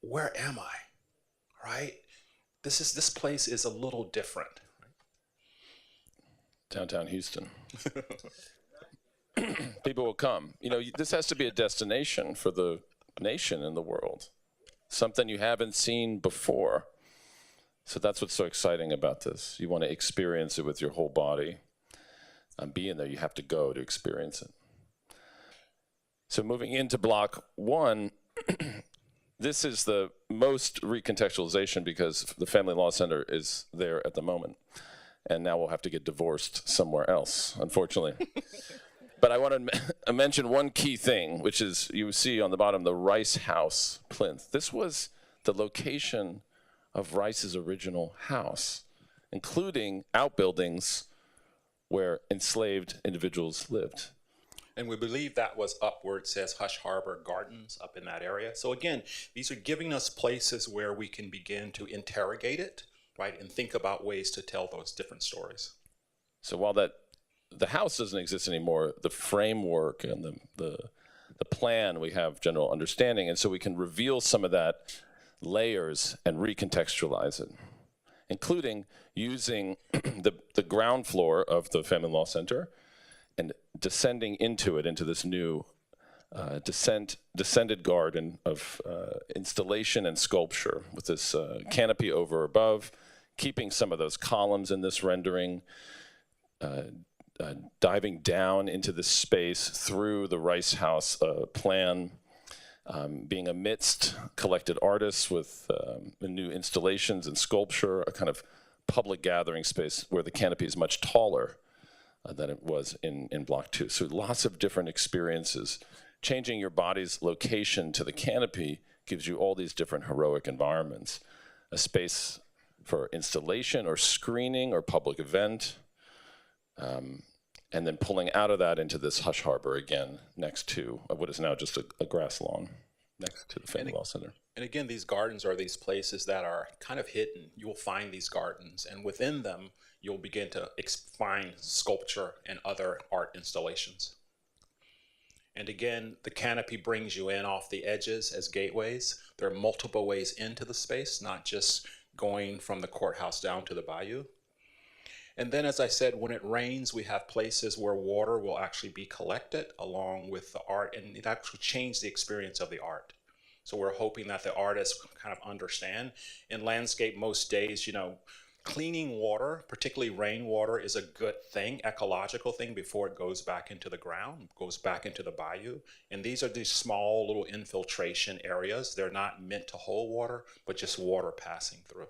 where am I, right? This place is a little different. Right? Downtown Houston. People will come. You know, this has to be a destination for the nation and the world. Something you haven't seen before. So that's what's so exciting about this. You want to experience it with your whole body. Being there, you have to go to experience it. So moving into block 1, this is the most recontextualization because the Family Law Center is there at the moment. And now we'll have to get divorced somewhere else, unfortunately. But I want to mention one key thing, which is you see on the bottom, the Rice House plinth. This was the location of Rice's original house, including outbuildings where enslaved individuals lived. And we believe that was up where it says Hush Harbor Gardens up in that area. So again, these are giving us places where we can begin to interrogate it, right, and think about ways to tell those different stories. So while the house doesn't exist anymore, the framework and the plan, we have general understanding, and so we can reveal some of that layers and recontextualize it, including using the ground floor of the Family Law Center and descending into it, into this new descended garden of installation and sculpture with this canopy over above, keeping some of those columns in this rendering, diving down into this space through the Rice House plan, being amidst collected artists with new installations and sculpture, a kind of public gathering space where the canopy is much taller than it was in Block 2. So lots of different experiences. Changing your body's location to the canopy gives you all these different heroic environments. A space for installation or screening or public event, and then pulling out of that into this Hush Harbor again, next to what is now just a grass lawn, next to the Family Law Center. And again, these gardens are these places that are kind of hidden. You will find these gardens, and within them, you'll begin to find sculpture and other art installations. And again, the canopy brings you in off the edges as gateways. There are multiple ways into the space, not just going from the courthouse down to the bayou. And then, as I said, when it rains, we have places where water will actually be collected along with the art, and it actually changes the experience of the art. So we're hoping that the artists kind of understand. In landscape, most days, cleaning water, particularly rainwater, is a good thing, ecological thing, before it goes back into the ground, goes back into the bayou. And these are these small little infiltration areas. They're not meant to hold water, but just water passing through.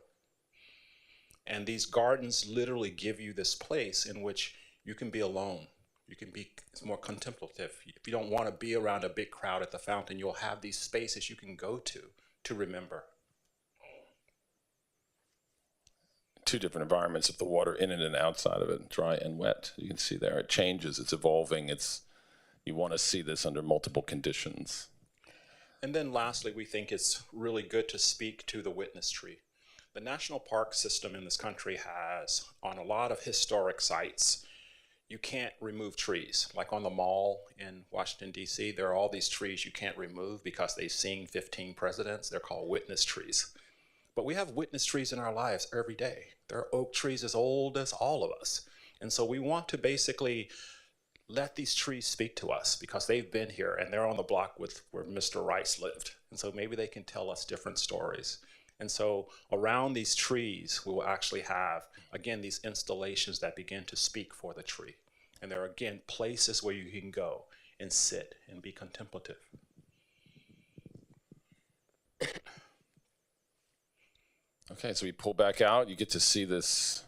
And these gardens literally give you this place in which you can be alone. You can be more contemplative. If you don't want to be around a big crowd at the fountain, you'll have these spaces you can go to remember. Two different environments of the water in and outside of it, dry and wet. You can see there, it changes, it's evolving, you want to see this under multiple conditions. And then lastly, we think it's really good to speak to the witness tree. The national park system in this country has, on a lot of historic sites, you can't remove trees. Like on the mall in Washington, D.C., there are all these trees you can't remove because they've seen 15 presidents. They're called witness trees. But we have witness trees in our lives every day. There are oak trees as old as all of us. And so we want to basically let these trees speak to us because they've been here and they're on the block with where Mr. Rice lived. And so maybe they can tell us different stories. And so around these trees, we will actually have, again, these installations that begin to speak for the tree. And there are, again, places where you can go and sit and be contemplative. Okay, so we pull back out, you get to see this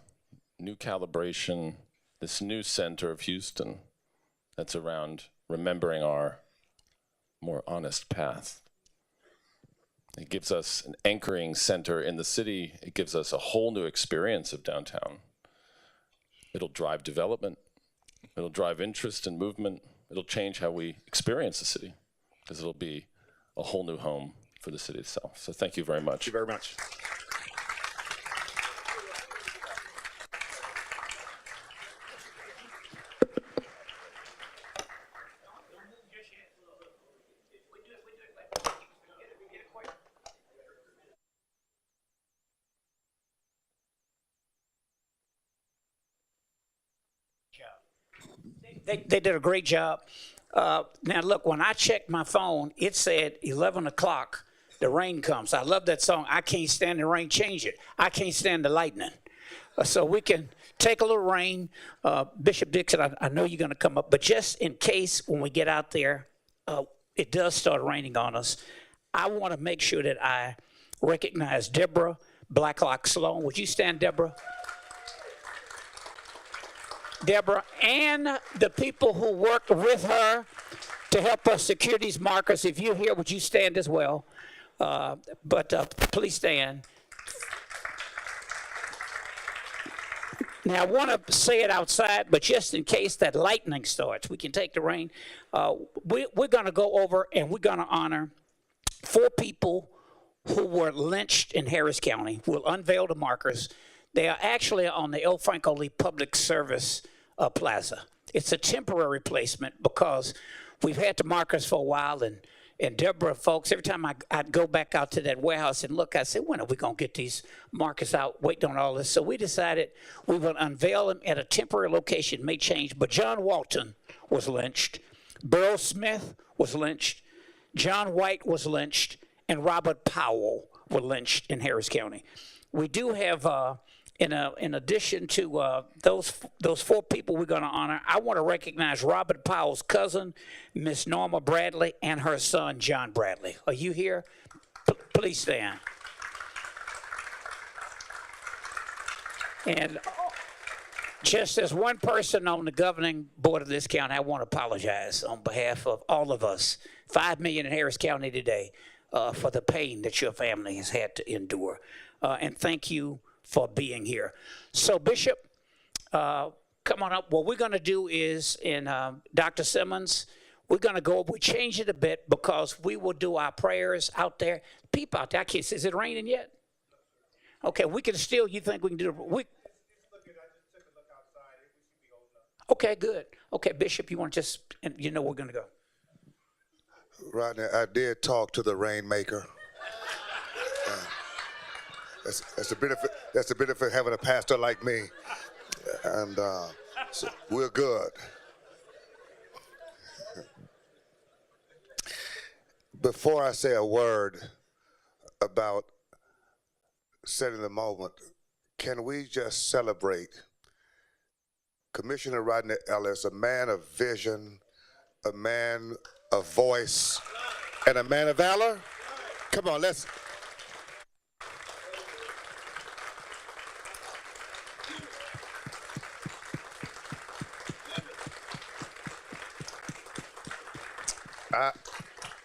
new calibration, this new center of Houston that's around remembering our more honest path. It gives us an anchoring center in the city. It gives us a whole new experience of downtown. It'll drive development. It'll drive interest and movement. It'll change how we experience the city because it'll be a whole new home for the city itself. So thank you very much. Thank you very much. They did a great job. Now, look, when I checked my phone, it said 11 o'clock, the rain comes. I love that song. I can't stand the rain, change it. I can't stand the lightning. So we can take a little rain. Bishop Dixon, I know you're going to come up, but just in case when we get out there, it does start raining on us, I want to make sure that I recognize Deborah Blacklock Sloan. Would you stand, Deborah? Deborah, and the people who worked with her to help us secure these markers. If you're here, would you stand as well? Please stand. Now, I want to say it outside, but just in case that lightning starts, we can take the rain. We're going to go over and we're going to honor 4 people who were lynched in Harris County. We'll unveil the markers. They are actually on the El Franco Lee Public Service Plaza. It's a temporary placement because we've had the markers for a while, and Deborah, folks, every time I'd go back out to that warehouse and look, I said, when are we going to get these markers out, waiting on all this? So we decided we would unveil them at a temporary location, may change, but John Walton was lynched, Burl Smith was lynched, John White was lynched, and Robert Powell were lynched in Harris County. We do have, in addition to those 4 people we're going to honor, I want to recognize Robert Powell's cousin, Miss Norma Bradley, and her son, John Bradley. Are you here? Please stand. And just as one person on the governing board of this county, I want to apologize on behalf of all of us, 5 million in Harris County today, for the pain that your family has had to endure. And thank you for being here. So, Bishop, come on up. What we're going to do is, Dr. Simmons, we're going to go, we change it a bit because we will do our prayers out there. People out there, I can't see, is it raining yet? Okay, we can still, you think we can do it? Okay, good. Okay, Bishop, you want to just, you know we're going to go. Rodney, I did talk to the rainmaker. That's the benefit. That's the benefit of having a pastor like me, and so we're good. Before Before I say a word about setting the moment, can we just celebrate Commissioner Rodney Ellis, a man of vision, a man of voice, and a man of valor? Come on, let's.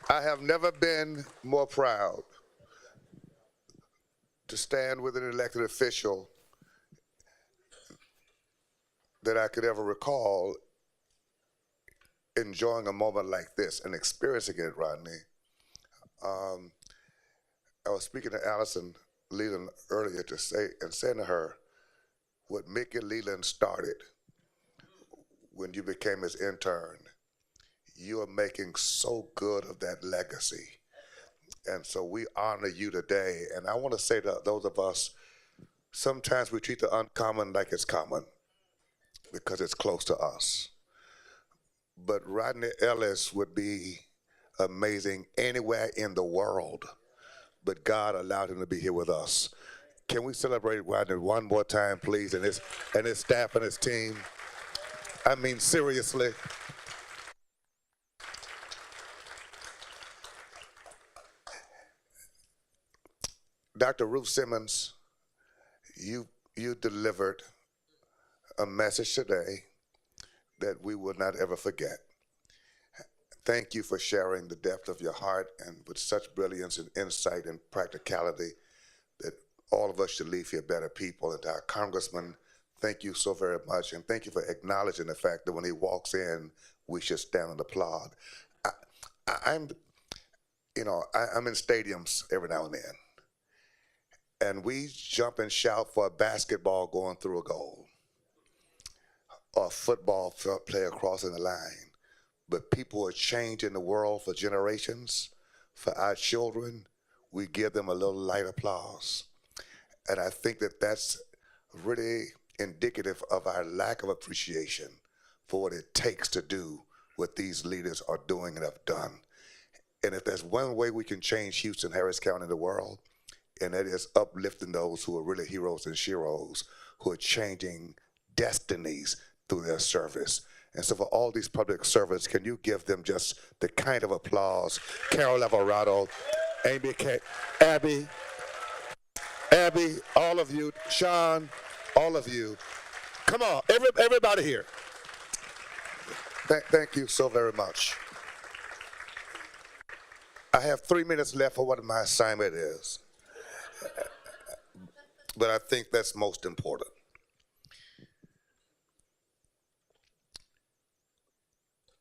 I have never been more proud to stand with an elected official that I could ever recall enjoying a moment like this and experiencing it, Rodney. I was speaking to Allison Leland earlier saying to her, what Mickey Leland started when you became his intern, you are making so good of that legacy. And so we honor you today. And I want to say to those of us, sometimes we treat the uncommon like it's common because it's close to us. But Rodney Ellis would be amazing anywhere in the world, but God allowed him to be here with us. Can we celebrate Rodney one more time, please, and his staff and his team? I mean, seriously. Dr. Ruth Simmons, you delivered a message today that we will not ever forget. Thank you for sharing the depth of your heart and with such brilliance and insight and practicality that all of us should leave here better people. And our congressman, thank you so very much. And thank you for acknowledging the fact that when he walks in, we should stand and applaud. I'm in stadiums every now and then. And we jump and shout for a basketball going through a goal or a football player crossing the line. But people are changing the world for generations. For our children, we give them a little light applause. And I think that that's really indicative of our lack of appreciation for what it takes to do what these leaders are doing and have done. And if there's one way we can change Houston, Harris County, and the world, and that is uplifting those who are really heroes and sheroes, who are changing destinies through their service. And so for all these public servants, can you give them just the kind of applause? Carol Alvarado, Amy K, Abby, all of you, Sean, all of you. Come on, everybody here. Thank you so very much. I have 3 minutes left for what my assignment is. But I think that's most important.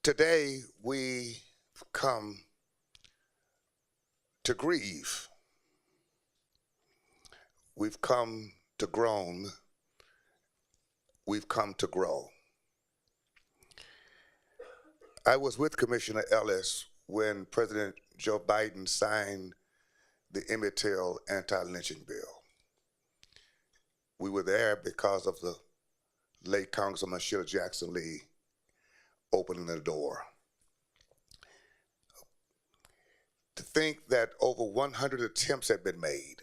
Today, we come to grieve. We've come to groan. We've come to grow. I was with Commissioner Ellis when President Joe Biden signed the Emmett Till anti-lynching bill. We were there because of the late Congresswoman Sheila Jackson Lee opening the door. To think that over 100 attempts had been made,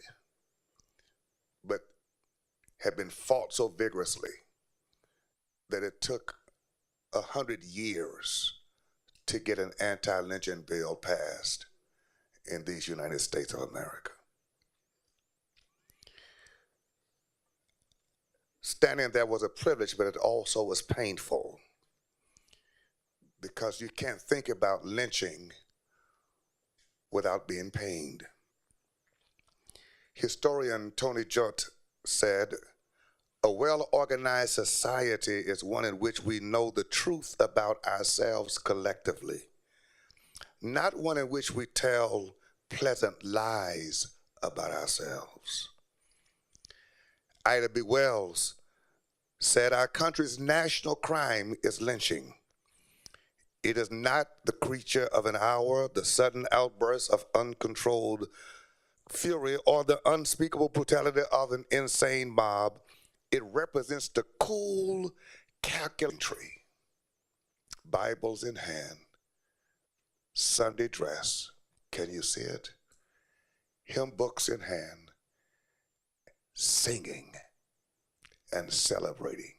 but had been fought so vigorously that it took 100 years to get an anti-lynching bill passed in these United States of America. Standing there was a privilege, but it also was painful, because you can't think about lynching without being pained. Historian Tony Judt said, "A well-organized society is one in which we know the truth about ourselves collectively, not one in which we tell pleasant lies about ourselves." Ida B. Wells said, "Our country's national crime is lynching. It is not the creature of an hour, the sudden outburst of uncontrolled fury, or the unspeakable brutality of an insane mob. It represents the cool calculatory, Bibles in hand, Sunday dress, Can you see it? Hymn books in hand, singing and celebrating.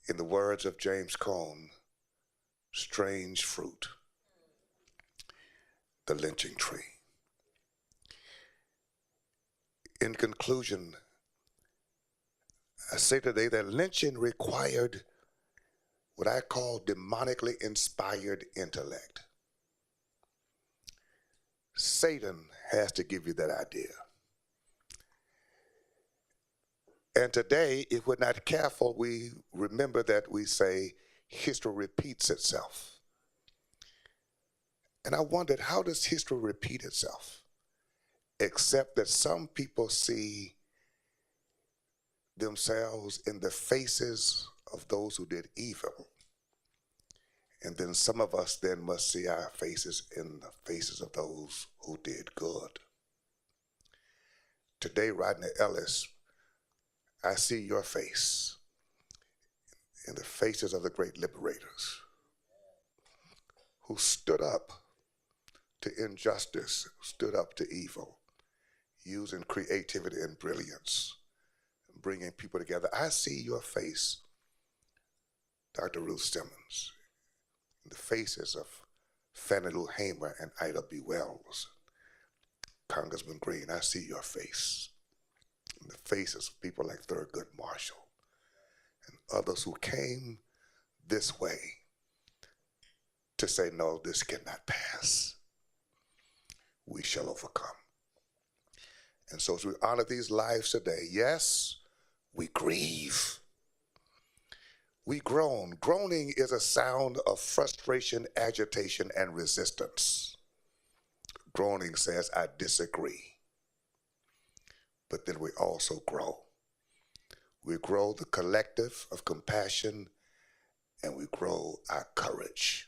In the words of James Cone, strange fruit, the lynching tree. In conclusion, I say today that lynching required what I call demonically inspired intellect. Satan has to give you that idea. And today, if we're not careful, we remember that we say history repeats itself. And I wondered, how does history repeat itself? Except that some people see themselves in the faces of those who did evil. And then some of us then must see our faces in the faces of those who did good. Today, Rodney Ellis, I see your face in the faces of the great liberators who stood up to injustice, stood up to evil, using creativity and brilliance, bringing people together. I see your face, Dr. Ruth Simmons, in the faces of Fannie Lou Hamer and Ida B. Wells, Congressman Green. I see your face in the faces of people like Thurgood Marshall and others who came this way to say, no, this cannot pass. We shall overcome. And so as we honor these lives today, yes, we grieve. We groan. Groaning is a sound of frustration, agitation, and resistance. Groaning says, I disagree. But then we also grow. We grow the collective of compassion, and we grow our courage.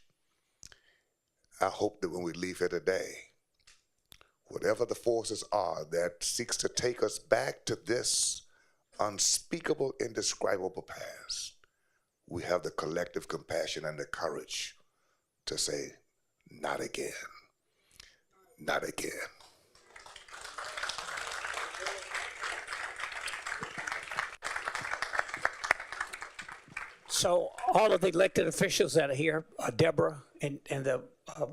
I hope that when we leave here today, whatever the forces are that seeks to take us back to this unspeakable, indescribable past, we have the collective compassion and the courage to say, not again, not again. So all of the elected officials that are here, Deborah and the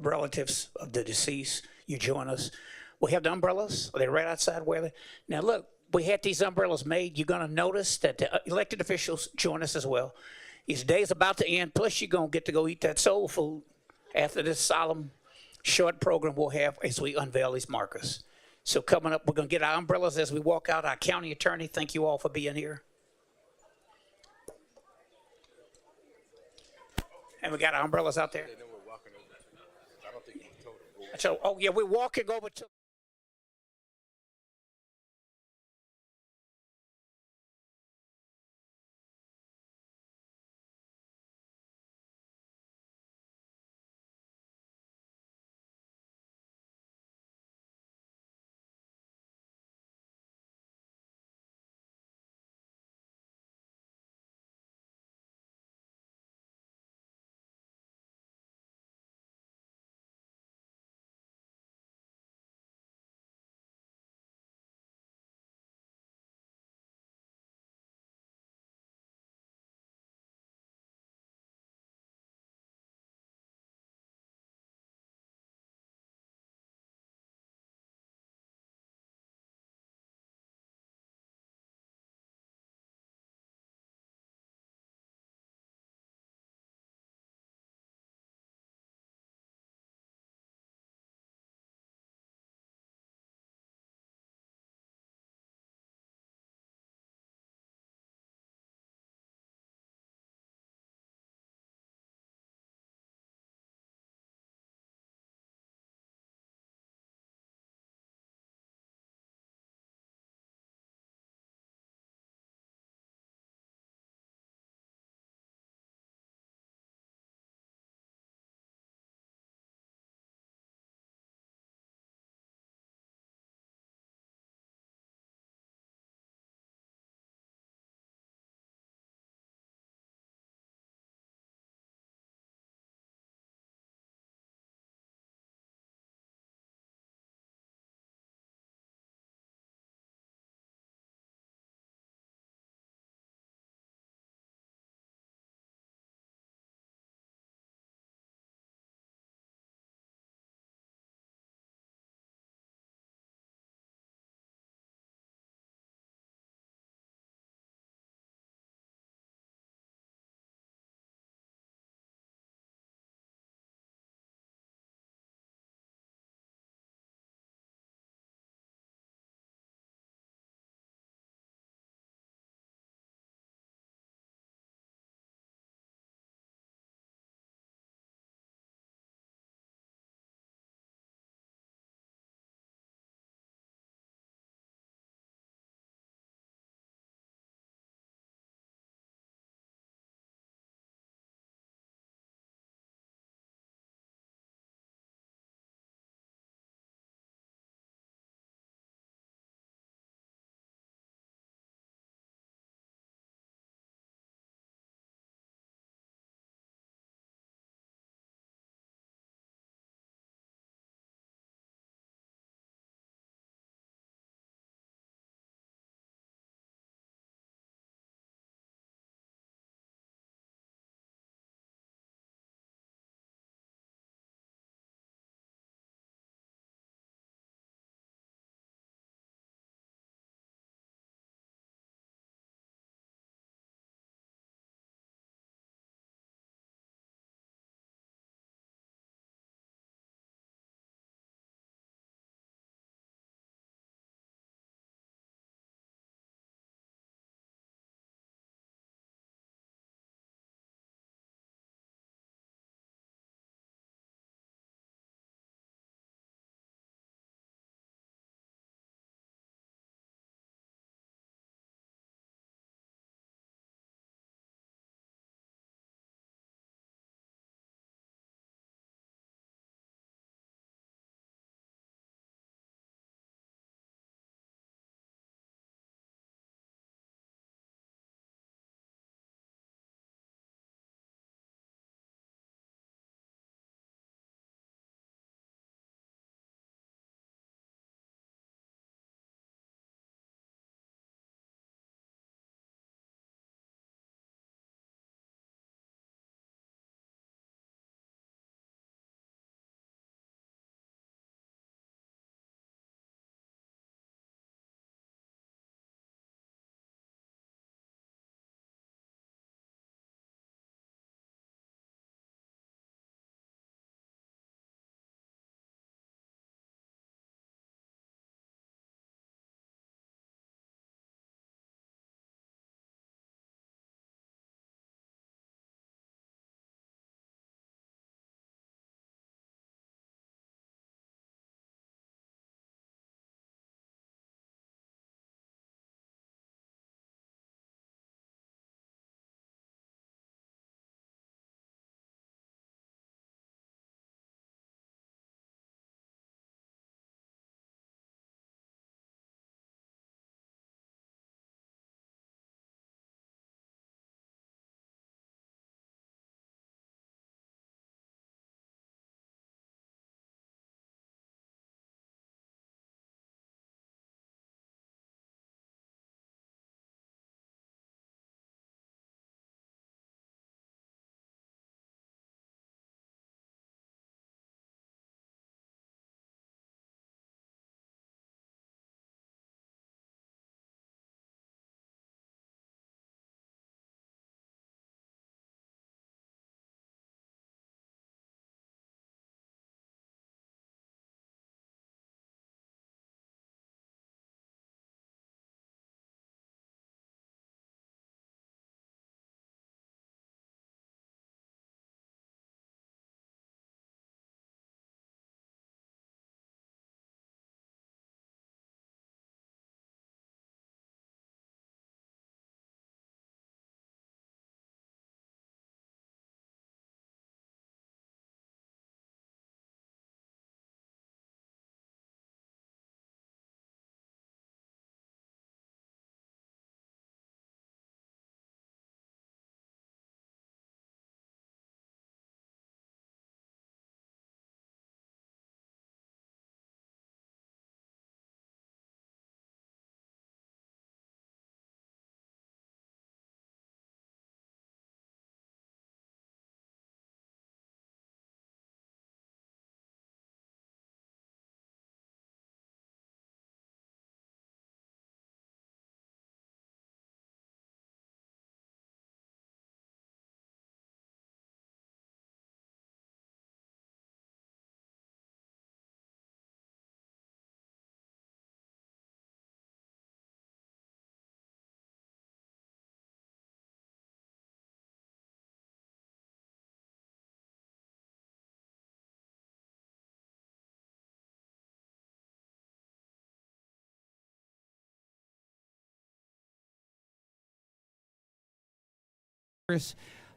relatives of the deceased, you join us. We have the umbrellas. Are they right outside where they? Now look, we had these umbrellas made. You're going to notice that the elected officials join us as well. His day's about to end. Plus, you're going to get to go eat that soul food after this solemn, short program we'll have as we unveil these markers. So coming up, we're going to get our umbrellas as we walk out. Our county attorney, thank you all for being here. And we got our umbrellas out there. So, oh yeah, we're walking over to.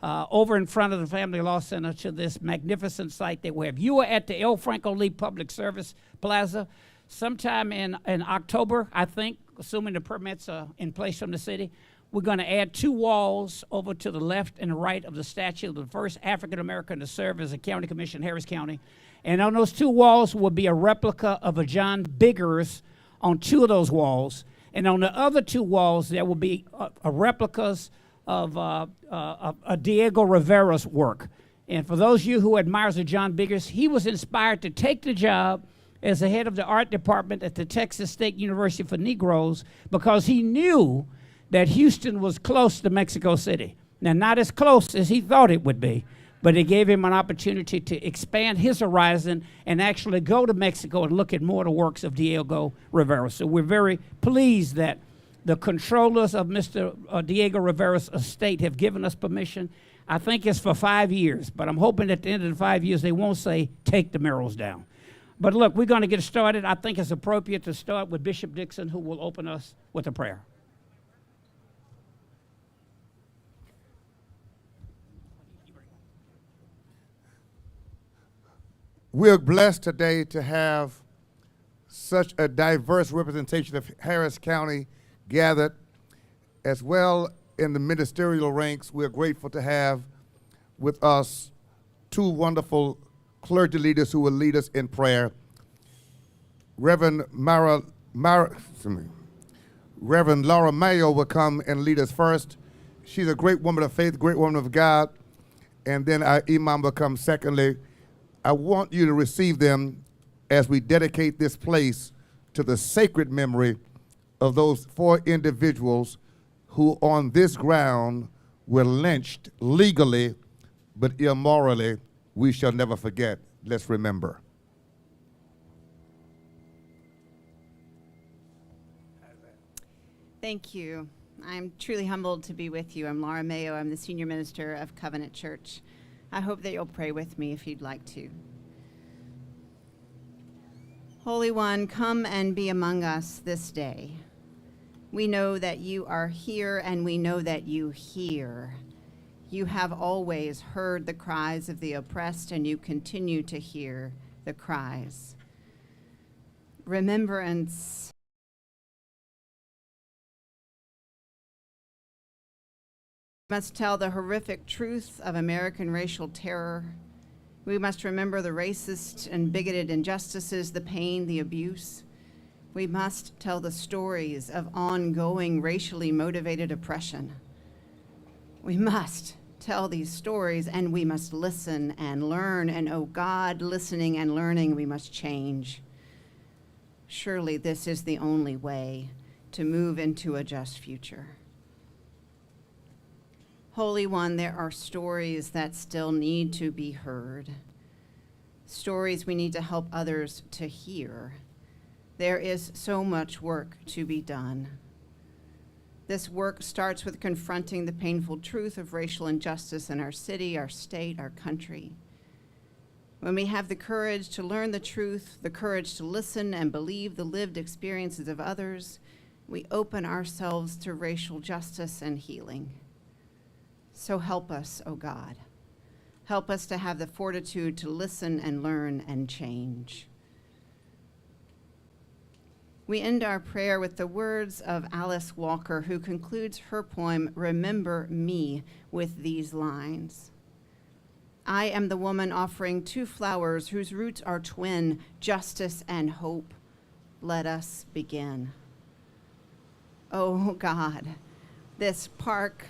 over in front of the Family Law Center to this magnificent site that we have. You were at the El Franco Lee Public Service Plaza sometime in October, I think, assuming the permits are in place from the city. We're going to add 2 walls over to the left and the right of the statue of the first African American to serve as a county commissioner in Harris County. And on those 2 walls will be a replica of a John Biggers on 2 of those walls. And on the other 2 walls, there will be replicas of Diego Rivera's work. And for those of you who admires of John Biggers, he was inspired to take the job as the head of the art department at the Texas State University for Negroes because he knew that Houston was close to Mexico City. Now, not as close as he thought it would be, but it gave him an opportunity to expand his horizon and actually go to Mexico and look at more of the works of Diego Rivera. So we're very pleased that the controllers of Mr. Diego Rivera's estate have given us permission. I think it's for 5 years, but I'm hoping at the end of the 5 years they won't say, take the murals down. But look, we're going to get started. I think it's appropriate to start with Bishop Dixon, who will open us with a prayer. We're blessed today to have such a diverse representation of Harris County gathered, as well in the ministerial ranks. We're grateful to have with us 2 wonderful clergy leaders who will lead us in prayer. Reverend Laura Mayo will come and lead us first. She's a great woman of faith, great woman of God. And then our imam will come secondly. I want you to receive them as we dedicate this place to the sacred memory of those 4 individuals who on this ground were lynched legally, but immorally. We shall never forget. Let's remember. Thank you. I'm truly humbled to be with you. I'm Laura Mayo. I'm the Senior Minister of Covenant Church. I hope that you'll pray with me if you'd like to. Holy One, come and be among us this day. We know that you are here and we know that you hear. You have always heard the cries of the oppressed and you continue to hear the cries. Remembrance. We must tell the horrific truth of American racial terror. We must remember the racist and bigoted injustices, the pain, the abuse. We must tell the stories of ongoing racially motivated oppression. We must tell these stories and we must listen and learn. And oh God, listening and learning, we must change. Surely this is the only way to move into a just future. Holy One, there are stories that still need to be heard. Stories we need to help others to hear. There is so much work to be done. This work starts with confronting the painful truth of racial injustice in our city, our state, our country. When we have the courage to learn the truth, the courage to listen and believe the lived experiences of others, we open ourselves to racial justice and healing. So help us, O God. Help us to have the fortitude to listen and learn and change. We end our prayer with the words of Alice Walker, who concludes her poem, Remember Me, with these lines. I am the woman offering 2 flowers whose roots are twin, justice and hope. Let us begin. Oh God, this park,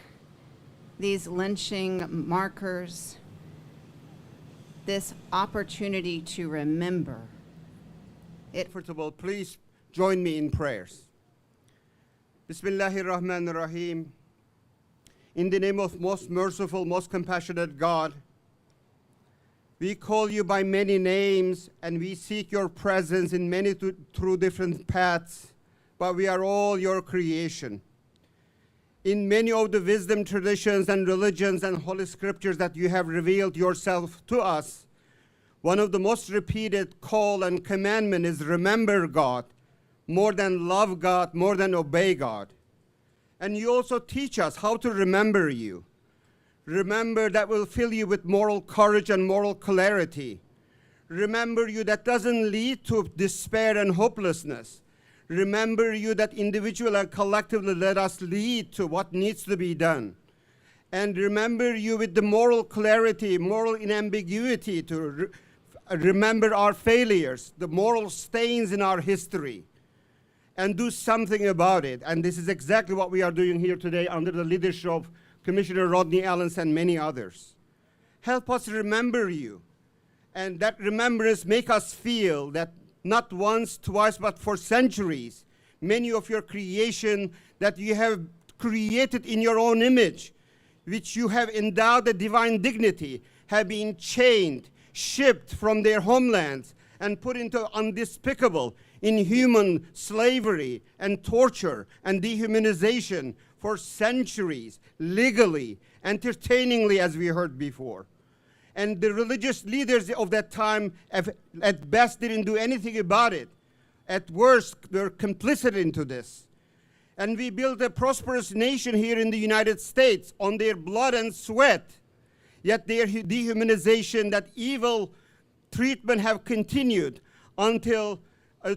these lynching markers, this opportunity to remember. First of all, please join me in prayers. Bismillahirrahmanirrahim. In the name of most merciful, most compassionate God, we call you by many names and we seek your presence in many through different paths, but we are all your creation. In many of the wisdom traditions and religions and holy scriptures that you have revealed yourself to us, one of the most repeated call and commandment is remember God, more than love God, more than obey God. And you also teach us how to remember you. Remember that will fill you with moral courage and moral clarity. Remember you that doesn't lead to despair and hopelessness. Remember you that individually and collectively let us lead to what needs to be done. And remember you with the moral clarity, moral inambiguity to remember our failures, the moral stains in our history, and do something about it. And this is exactly what we are doing here today under the leadership of Commissioner Rodney Allens and many others. Help us remember you. And that remembrance make us feel that not once, twice, but for centuries, many of your creation that you have created in your own image, which you have endowed a divine dignity, have been chained, shipped from their homelands, and put into undespicable, inhuman slavery and torture and dehumanization for centuries, legally, entertainingly, as we heard before. And the religious leaders of that time, at best, didn't do anything about it. At worst, they're complicit into this. And we built a prosperous nation here in the United States on their blood and sweat. Yet their dehumanization, that evil treatment have continued until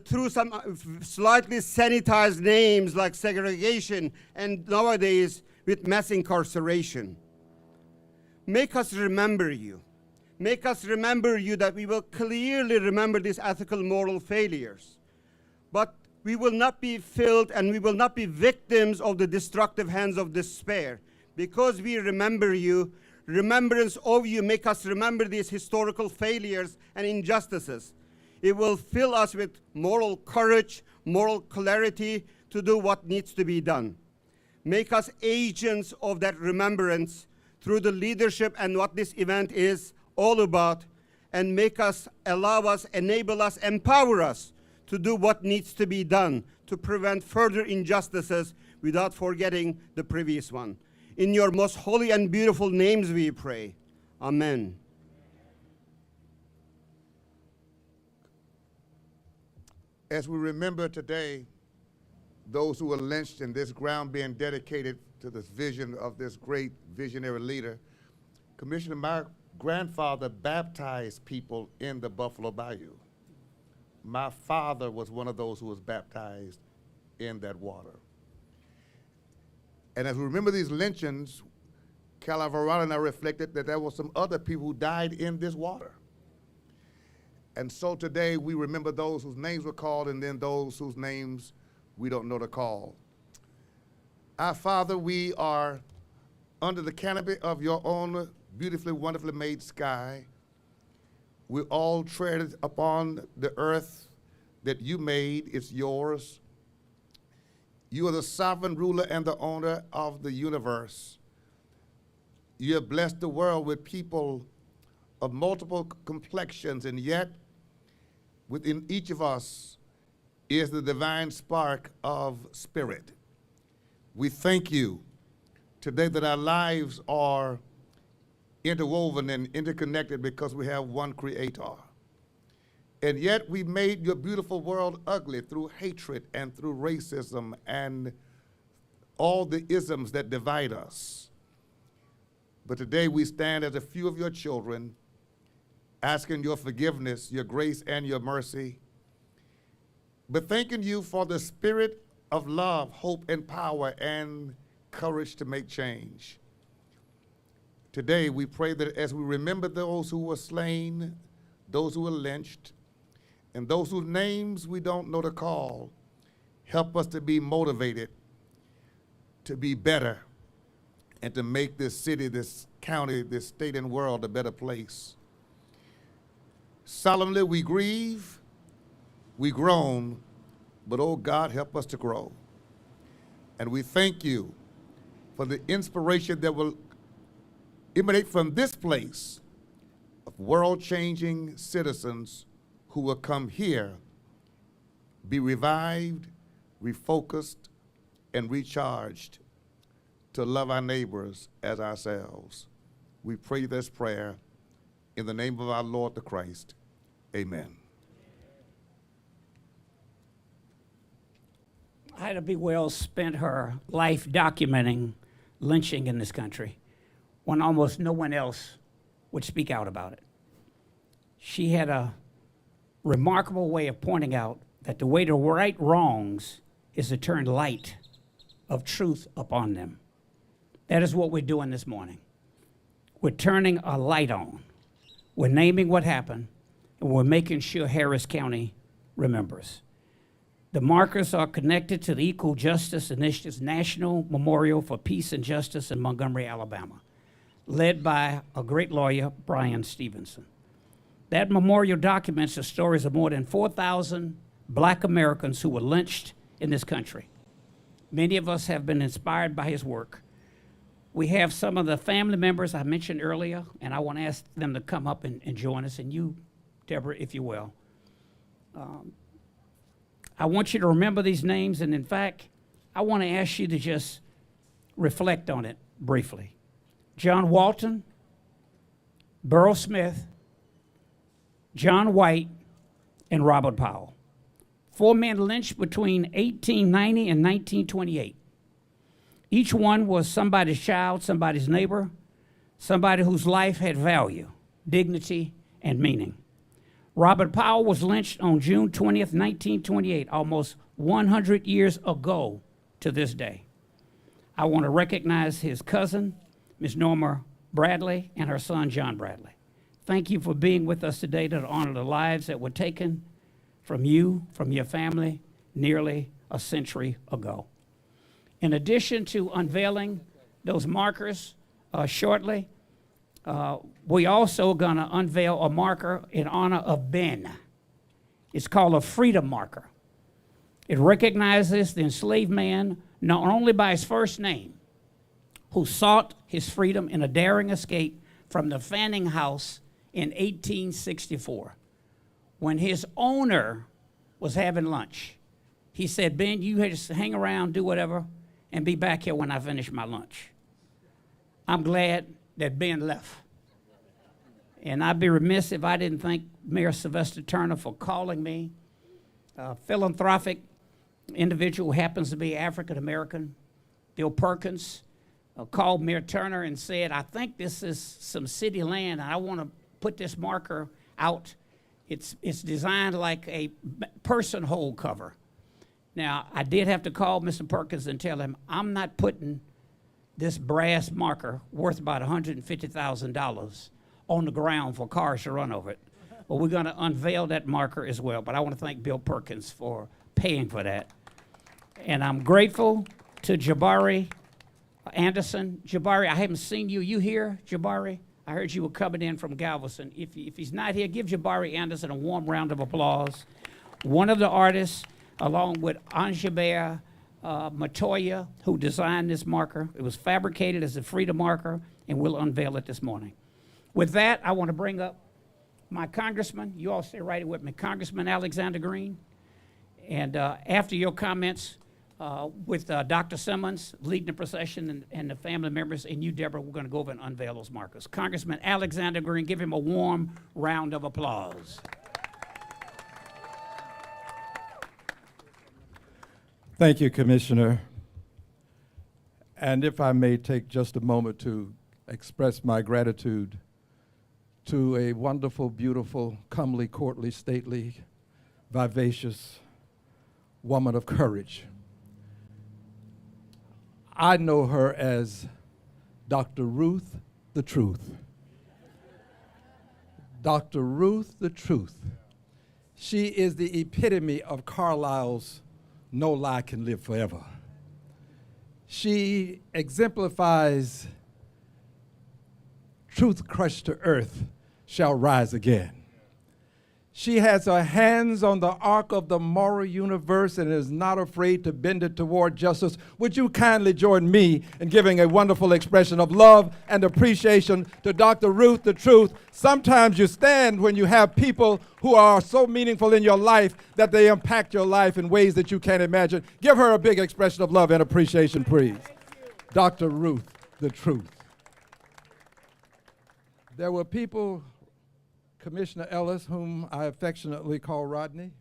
through some slightly sanitized names like segregation and nowadays with mass incarceration. Make us remember you. Make us remember you that we will clearly remember these ethical moral failures. But we will not be filled and we will not be victims of the destructive hands of despair. Because we remember you, remembrance of you make us remember these historical failures and injustices. It will fill us with moral courage, moral clarity to do what needs to be done. Make us agents of that remembrance through the leadership and what this event is all about, and make us, allow us, enable us, empower us to do what needs to be done to prevent further injustices without forgetting the previous one. In your most holy and beautiful names we pray. Amen. As we remember today those who were lynched and this ground being dedicated to this vision of this great visionary leader, Commissioner, my grandfather baptized people in the Buffalo Bayou. My father was one of those who was baptized in that water. And as we remember these lynchings, Calaverano and I reflected that there were some other people who died in this water. And so today we remember those whose names were called and then those whose names we don't know to call. Our Father, we are under the canopy of your own beautifully, wonderfully made sky. We all tread upon the earth that you made. It's yours. You are the sovereign ruler and the owner of the universe. You have blessed the world with people of multiple complexions, and yet within each of us is the divine spark of spirit. We thank you today that our lives are interwoven and interconnected because we have one creator. And yet we made your beautiful world ugly through hatred and through racism and all the isms that divide us. But today we stand as a few of your children asking your forgiveness, your grace, and your mercy, but thanking you for the spirit of love, hope, and power, and courage to make change. Today, we pray that as we remember those who were slain, those who were lynched, and those whose names we don't know to call, help us to be motivated, to be better, and to make this city, this county, this state and world a better place. Solemnly we grieve, we groan, but oh God, help us to grow. And we thank you for the inspiration that will emanate from this place of world-changing citizens who will come here, be revived, refocused, and recharged to love our neighbors as ourselves. We pray this prayer in the name of our Lord the Christ. Amen. Ida B. Wells spent her life documenting lynching in this country. when almost no one else would speak out about it. She had a remarkable way of pointing out that the way to right wrongs is to turn light of truth upon them. That is what we're doing this morning. We're turning a light on. We're naming what happened, and we're making sure Harris County remembers. The markers are connected to the Equal Justice Initiative's National Memorial for Peace and Justice in Montgomery, Alabama, led by a great lawyer, Brian Stevenson. That memorial documents the stories of more than 4,000 black Americans who were lynched in this country. Many of us have been inspired by his work. We have some of the family members I mentioned earlier, and I want to ask them to come up and join us, and you, Deborah, if you will. I want you to remember these names, and in fact, I want to ask you to just reflect on it briefly. John Walton, Burl Smith, John White, and Robert Powell. 4 men lynched between 1890 and 1928. Each one was somebody's child, somebody's neighbor, somebody whose life had value, dignity, and meaning. Robert Powell was lynched on June 20th, 1928, almost 100 years ago to this day. I want to recognize his cousin, Ms. Norma Bradley, and her son, John Bradley. Thank you for being with us today to honor the lives that were taken from you, from your family, nearly a century ago. In addition to unveiling those markers shortly, we also going to unveil a marker in honor of Ben. It's called a freedom marker. It recognizes the enslaved man not only by his first name, who sought his freedom in a daring escape from the Fanning House in 1864. When his owner was having lunch, he said, Ben, you just hang around, do whatever, and be back here when I finish my lunch. I'm glad that Ben left. And I'd be remiss if I didn't thank Mayor Sylvester Turner for calling me. A philanthropic individual who happens to be African American, Bill Perkins, called Mayor Turner and said, I think this is some city land, and I want to put this marker out. It's designed like a person hole cover. Now, I did have to call Mr. Perkins and tell him, I'm not putting this brass marker worth about $150,000 on the ground for cars to run over it. But we're going to unveil that marker as well. But I want to thank Bill Perkins for paying for that. And I'm grateful to Jabari Anderson. Jabari, I haven't seen you. You here, Jabari? I heard you were coming in from Galveston. If he's not here, give Jabari Anderson a warm round of applause. One of the artists, along with Anjabea Matoya, who designed this marker. It was fabricated as a freedom marker, and we'll unveil it this morning. With that, I want to bring up my congressman. You all stay right with me. Congressman Alexander Green. And after your comments with Dr. Simmons leading the procession and the family members, and you, Deborah, we're going to go over and unveil those markers. Congressman Alexander Green, give him a warm round of applause. Thank you, Commissioner. And if I may take just a moment to express my gratitude to a wonderful, beautiful, comely, courtly, stately, vivacious woman of courage. I know her as Dr. Ruth the Truth. Dr. Ruth the Truth. She is the epitome of Carlyle's "No lie can live forever." She exemplifies truth crushed to earth shall rise again. She has her hands on the arc of the moral universe and is not afraid to bend it toward justice. Would you kindly join me in giving a wonderful expression of love and appreciation to Dr. Ruth the Truth? Sometimes you stand when you have people who are so meaningful in your life that they impact your life in ways that you can't imagine. Give her a big expression of love and appreciation, please. Dr. Ruth the Truth. There were people, Commissioner Ellis, whom I affectionately call Rodney,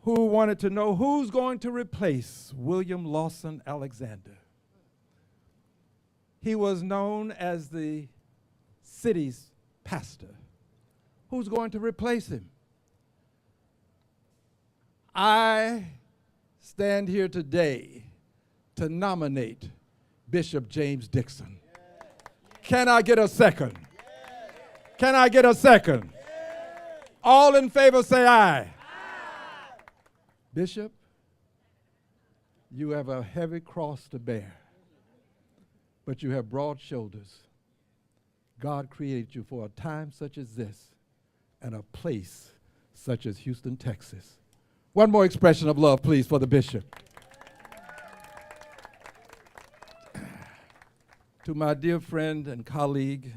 who wanted to know who's going to replace William Lawson Alexander. He was known as the city's pastor. Who's going to replace him? I stand here today to nominate Bishop James Dixon. Can I get a second? Can I get a second? All in favor say aye. Bishop, you have a heavy cross to bear, but you have broad shoulders. God created you for a time such as this and a place such as Houston, Texas. One more expression of love, please, for the bishop. To my dear friend and colleague,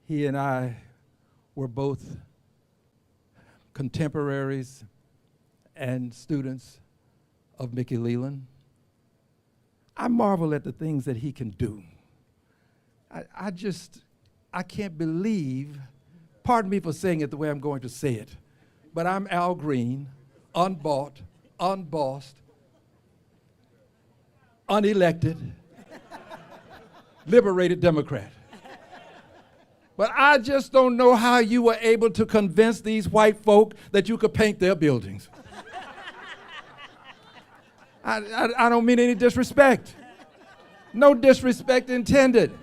he and I were both contemporaries and students of Mickey Leland. I marvel at the things that he can do. I can't believe, pardon me for saying it the way I'm going to say it, but I'm Al Green, unbought, unbossed, unelected, liberated Democrat. But I just don't know how you were able to convince these white folk that you could paint their buildings. I don't mean any disrespect. No disrespect intended.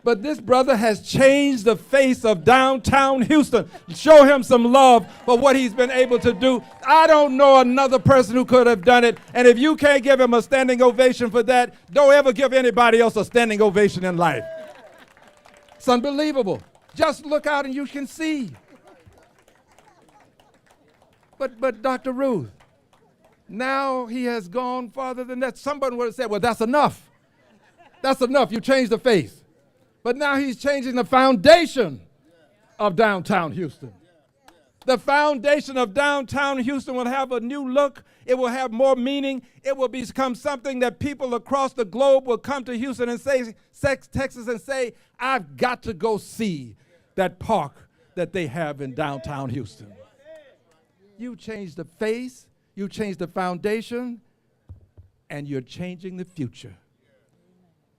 But this brother has changed the face of downtown Houston. Show him some love for what he's been able to do. I don't know another person who could have done it. And if you can't give him a standing ovation for that, don't ever give anybody else a standing ovation in life. It's unbelievable. Just look out and you can see. But Dr. Ruth, now he has gone farther than that. Somebody would have said, well, that's enough. That's enough. You changed the face. But now he's changing the foundation of downtown Houston. The foundation of downtown Houston will have a new look. It will have more meaning. It will become something that people across the globe will come to Houston and say, Texas, and say, I've got to go see that park that they have in downtown Houston. You changed the face, you changed the foundation, and you're changing the future.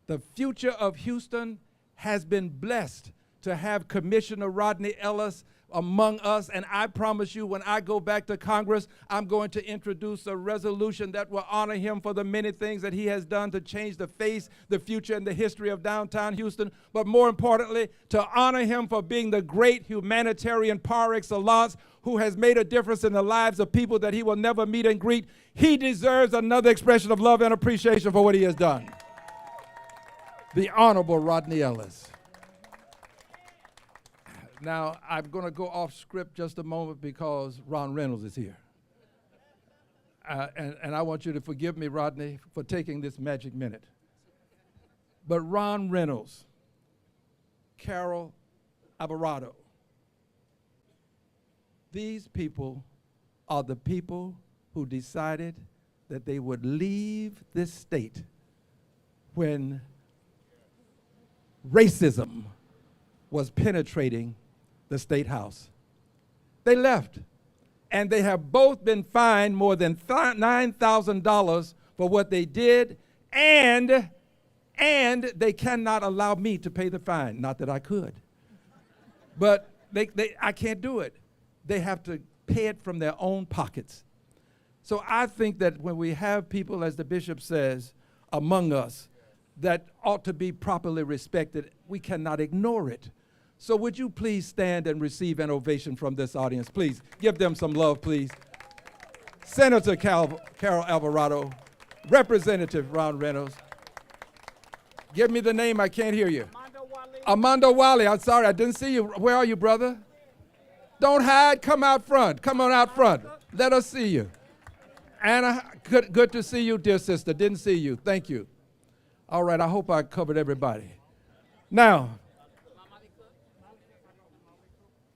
The future of Houston has been blessed to have Commissioner Rodney Ellis among us, and I promise you, when I go back to Congress, I'm going to introduce a resolution that will honor him for the many things that he has done to change the face, the future, and the history of downtown Houston, but more importantly, to honor him for being the great humanitarian par excellence who has made a difference in the lives of people that he will never meet and greet. He deserves another expression of love and appreciation for what he has done. The Honorable Rodney Ellis. Now, I'm going to go off script just a moment because Ron Reynolds is here. And I want you to forgive me, Rodney, for taking this magic minute. But Ron Reynolds, Carol Alvarado, these people are the people who decided that they would leave this state when racism was penetrating the State House. They left, and they have both been fined more than $9,000 for what they did, and they cannot allow me to pay the fine. Not that I could, but I can't do it. They have to pay it from their own pockets. So I think that when we have people, as the bishop says, among us, that ought to be properly respected, we cannot ignore it. So would you please stand and receive an ovation from this audience? Please give them some love, please. Senator Carol Alvarado, Representative Ron Reynolds. Give me the name, I can't hear you. Armando Wally, I'm sorry, I didn't see you. Where are you, brother? Don't hide, come out front. Come on out front. Let us see you. Anna, good to see you, dear sister. Didn't see you, thank you. All right, I hope I covered everybody. Now,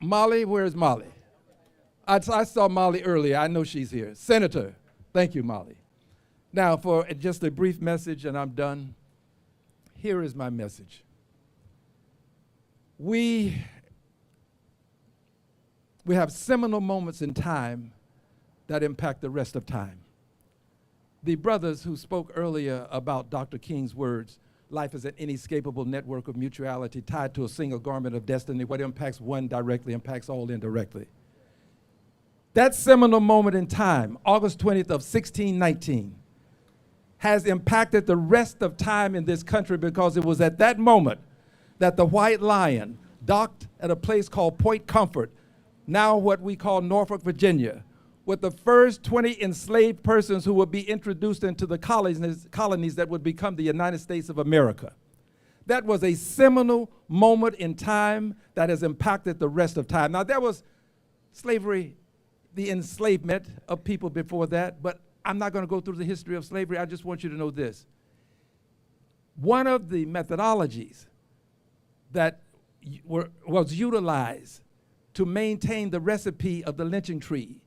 Molly, where's Molly? I saw Molly earlier. I know she's here. Senator, thank you, Molly. Now, for just a brief message, and I'm done. Here is my message. We have seminal moments in time that impact the rest of time. The brothers who spoke earlier about Dr. King's words life is an inescapable network of mutuality tied to a single garment of destiny. What impacts one directly impacts all indirectly. That seminal moment in time, August 20th of 1619, has impacted the rest of time in this country because it was at that moment that the White Lion docked at a place called Point Comfort, now what we call Norfolk, Virginia, with the first 20 enslaved persons who would be introduced into the colonies that would become the United States of America. That was a seminal moment in time that has impacted the rest of time. Now, there was slavery, the enslavement of people before that, but I'm not going to go through the history of slavery. I just want you to know this. One of the methodologies that was utilized to maintain the recipe of the lynching tree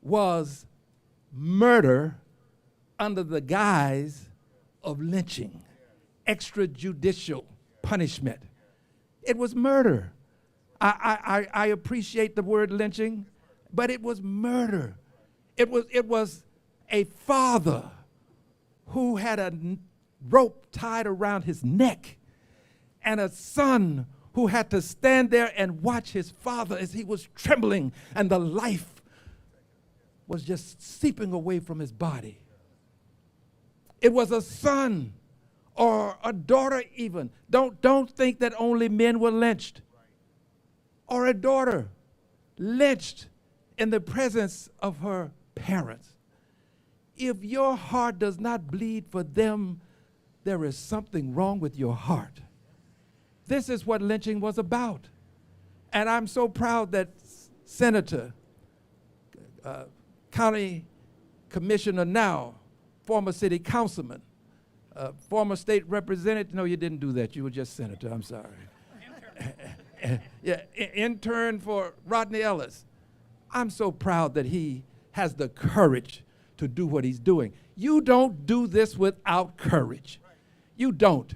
was murder under the guise of lynching, extrajudicial punishment. It was murder. I appreciate the word lynching, but it was murder. It was a father who had a rope tied around his neck and a son who had to stand there and watch his father as he was trembling and the life was just seeping away from his body. It was a son or a daughter even. Don't think that only men were lynched. Or a daughter lynched in the presence of her parents. If your heart does not bleed for them, there is something wrong with your heart. This is what lynching was about. And I'm so proud that Senator, County Commissioner now, former city councilman, former state representative, no, you didn't do that, you were just senator, I'm sorry. Yeah, intern for Rodney Ellis. I'm so proud that he has the courage to do what he's doing. You don't do this without courage. You don't.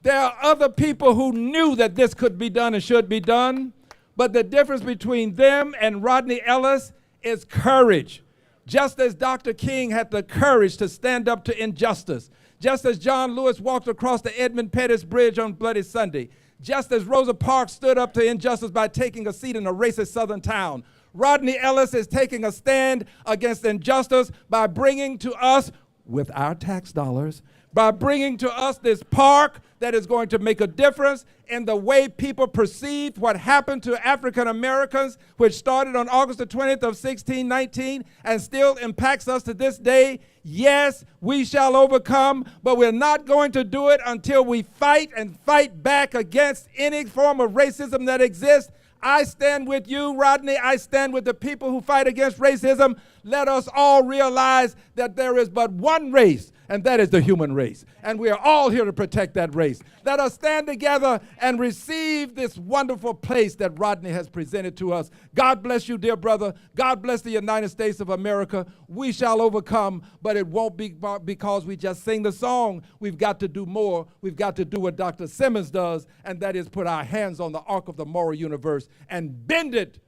There are other people who knew that this could be done and should be done, but the difference between them and Rodney Ellis is courage. Just as Dr. King had the courage to stand up to injustice, just as John Lewis walked across the Edmund Pettus Bridge on Bloody Sunday, just as Rosa Parks stood up to injustice by taking a seat in a racist southern town, Rodney Ellis is taking a stand against injustice by bringing to us, with our tax dollars, by bringing to us this park that is going to make a difference in the way people perceive what happened to African Americans, which started on August the 20th of 1619 and still impacts us to this day. Yes, we shall overcome, but we're not going to do it until we fight and fight back against any form of racism that exists. I stand with you, Rodney. I stand with the people who fight against racism. Let us all realize that there is but one race, and that is the human race. And we are all here to protect that race. Let us stand together and receive this wonderful place that Rodney has presented to us. God bless you, dear brother. God bless the United States of America. We shall overcome, but it won't be because we just sing the song. We've got to do more. We've got to do what Dr. Simmons does, and that is put our hands on the arc of the moral universe and bend it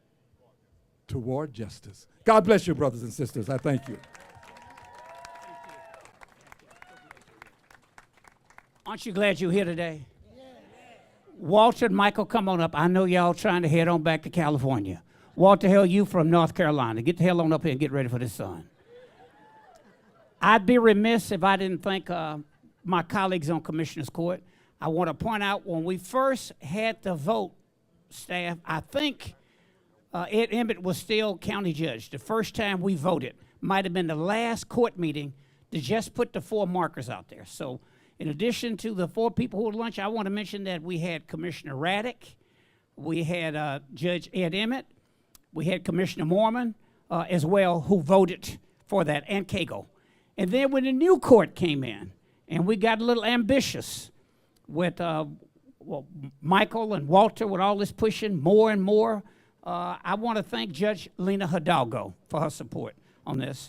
toward justice. God bless you, brothers and sisters. I thank you. Aren't you glad you're here today? Walter and Michael, come on up. I know y'all trying to head on back to California. Walter, hell, you from North Carolina. Get the hell on up here and get ready for this son. I'd be remiss if I didn't thank my colleagues on Commissioner's Court. I want to point out when we first had the vote, staff, I think Ed Emmett was still county judge. The first time we voted might have been the last court meeting to just put the 4 markers out there. So in addition to the 4 people who had lunch, I want to mention that we had Commissioner Raddick, we had Judge Ed Emmett, we had Commissioner Mormon as well, who voted for that, and Cagle. And then when the new court came in, and we got a little ambitious with Michael and Walter with all this pushing more and more, I want to thank Judge Lena Hidalgo for her support on this.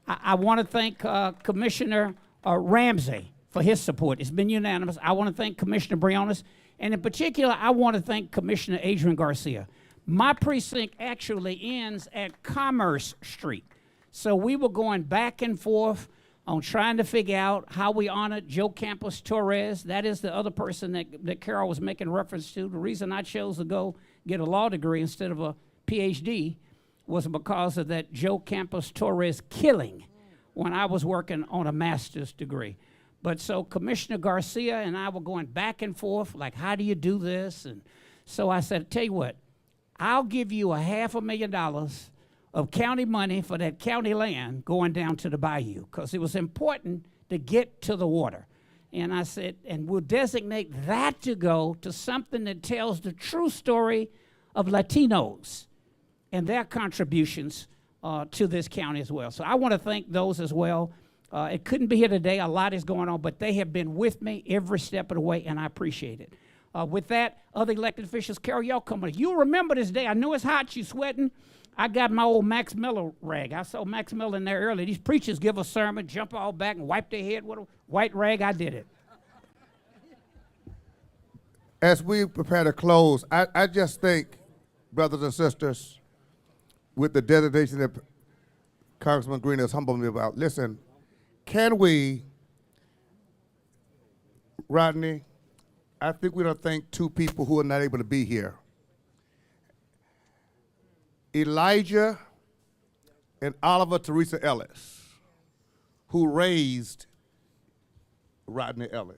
I want to thank Commissioner Ramsey for his support. It's been unanimous. I want to thank Commissioner Briones, and in particular, I want to thank Commissioner Adrian Garcia. My precinct actually ends at Commerce Street. So we were going back and forth on trying to figure out how we honored Joe Campos Torres. That is the other person that Carol was making reference to. The reason I chose to go get a law degree instead of a PhD was because of that Joe Campos Torres killing when I was working on a master's degree. But so Commissioner Garcia and I were going back and forth, like, how do you do this? And so I said, tell you what, I'll give you $500,000 of county money for that county land going down to the bayou, because it was important to get to the water. And I said, and we'll designate that to go to something that tells the true story of Latinos and their contributions to this county as well. So I want to thank those as well. It couldn't be here today. A lot is going on, but they have been with me every step of the way, and I appreciate it. With that, other elected officials, Carol, y'all come on. You remember this day. I know it's hot. You sweating. I got my old Max Miller rag. I saw Max Miller in there earlier. These preachers give a sermon, jump all back, and wipe their head with a white rag. I did it. As we prepare to close, I just think, brothers and sisters, with the designation that Congressman Green has humbled me about, listen, can we, Rodney, I think we don't thank two people who are not able to be here. Elijah and Oliver Teresa Ellis, who raised Rodney Ellis.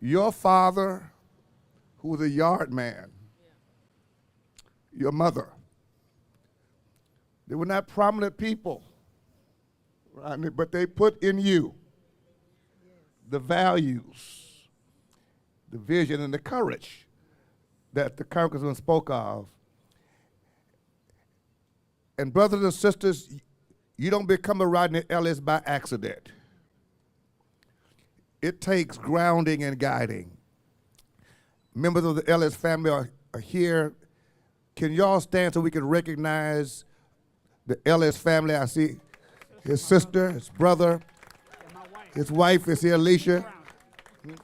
Your father, who was a yard man, your mother. They were not prominent people, Rodney, but they put in you the values, the vision, and the courage that the congressman spoke of. And brothers and sisters, you don't become a Rodney Ellis by accident. It takes grounding and guiding. Members of the Ellis family are here. Can y'all stand so we can recognize the Ellis family? I see his sister, his brother, his wife is here, Alicia. And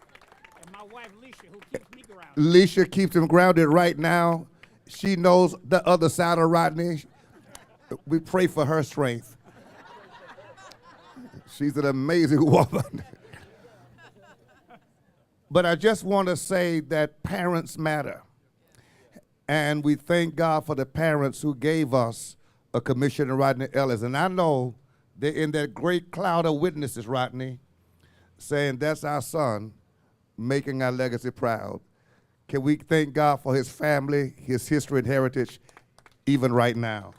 my wife, Alicia, who keeps me grounded. Alicia keeps him grounded right now. She knows the other side of Rodney. We pray for her strength. She's an amazing woman. But I just want to say that parents matter. And we thank God for the parents who gave us a Commissioner Rodney Ellis. And I know they're in that great cloud of witnesses, Rodney, saying that's our son, making our legacy proud. Can we thank God for his family, his history and heritage, even right now?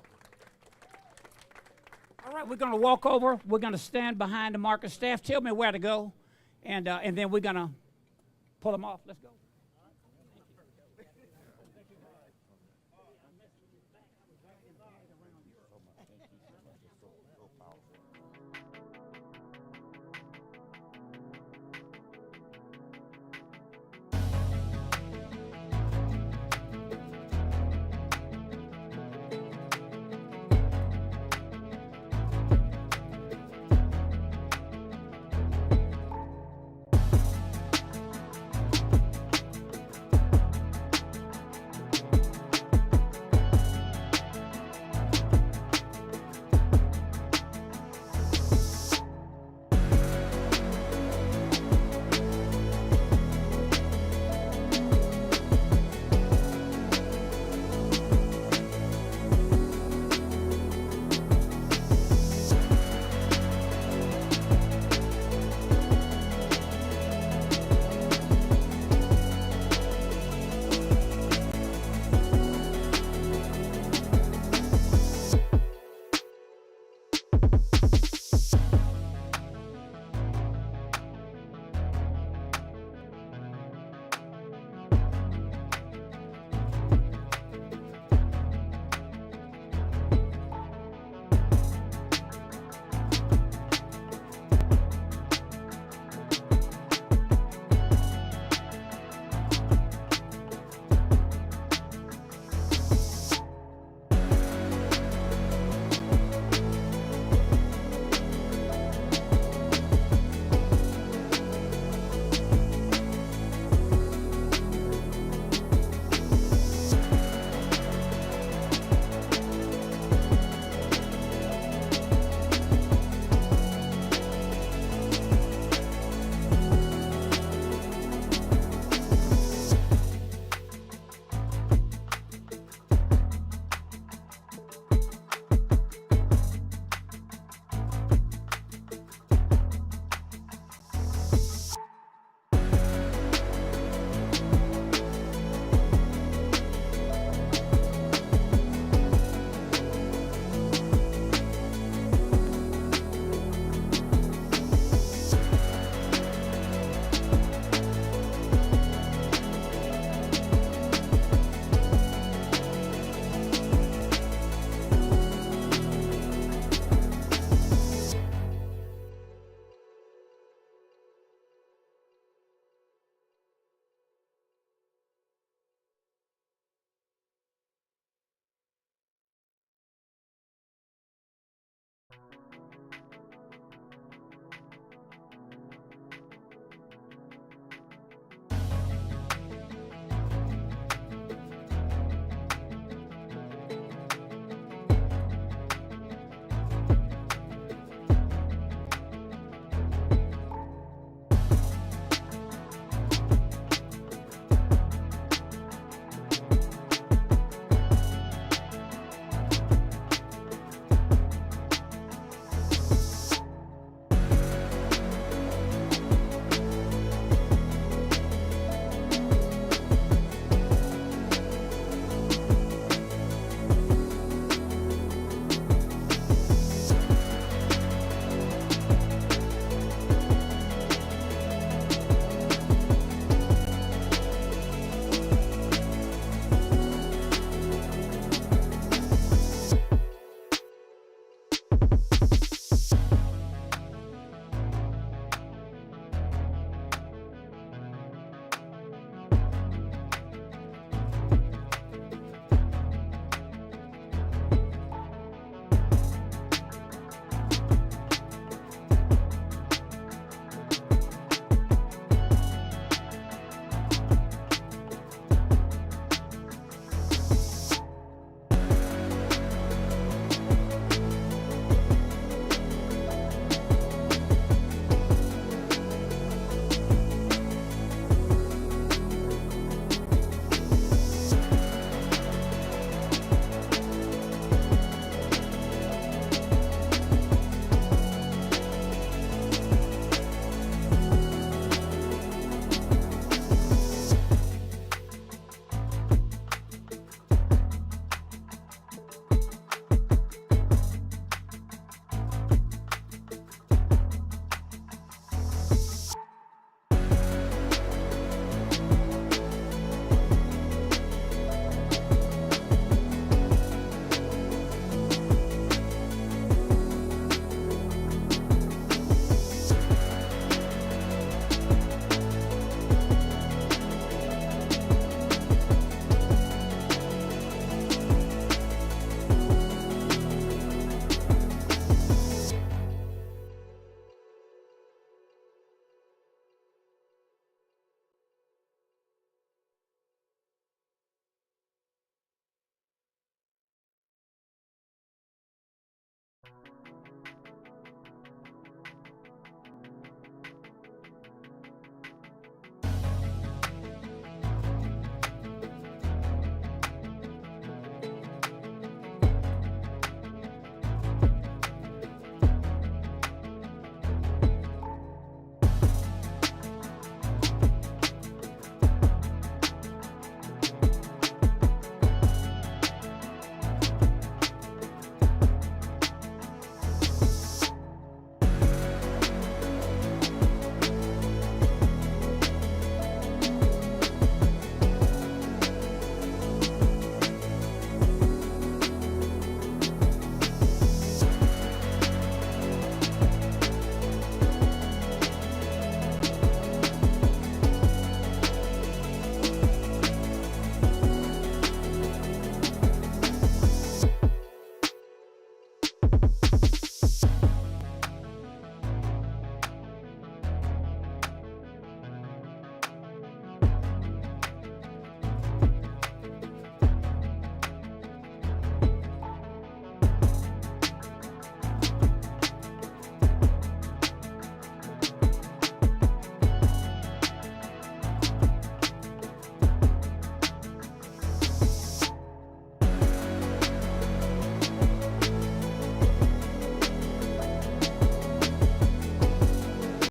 All right, we're going to walk over. We're going to stand behind the marker. Staff, tell me where to go. And then we're going to pull them off. Let's go.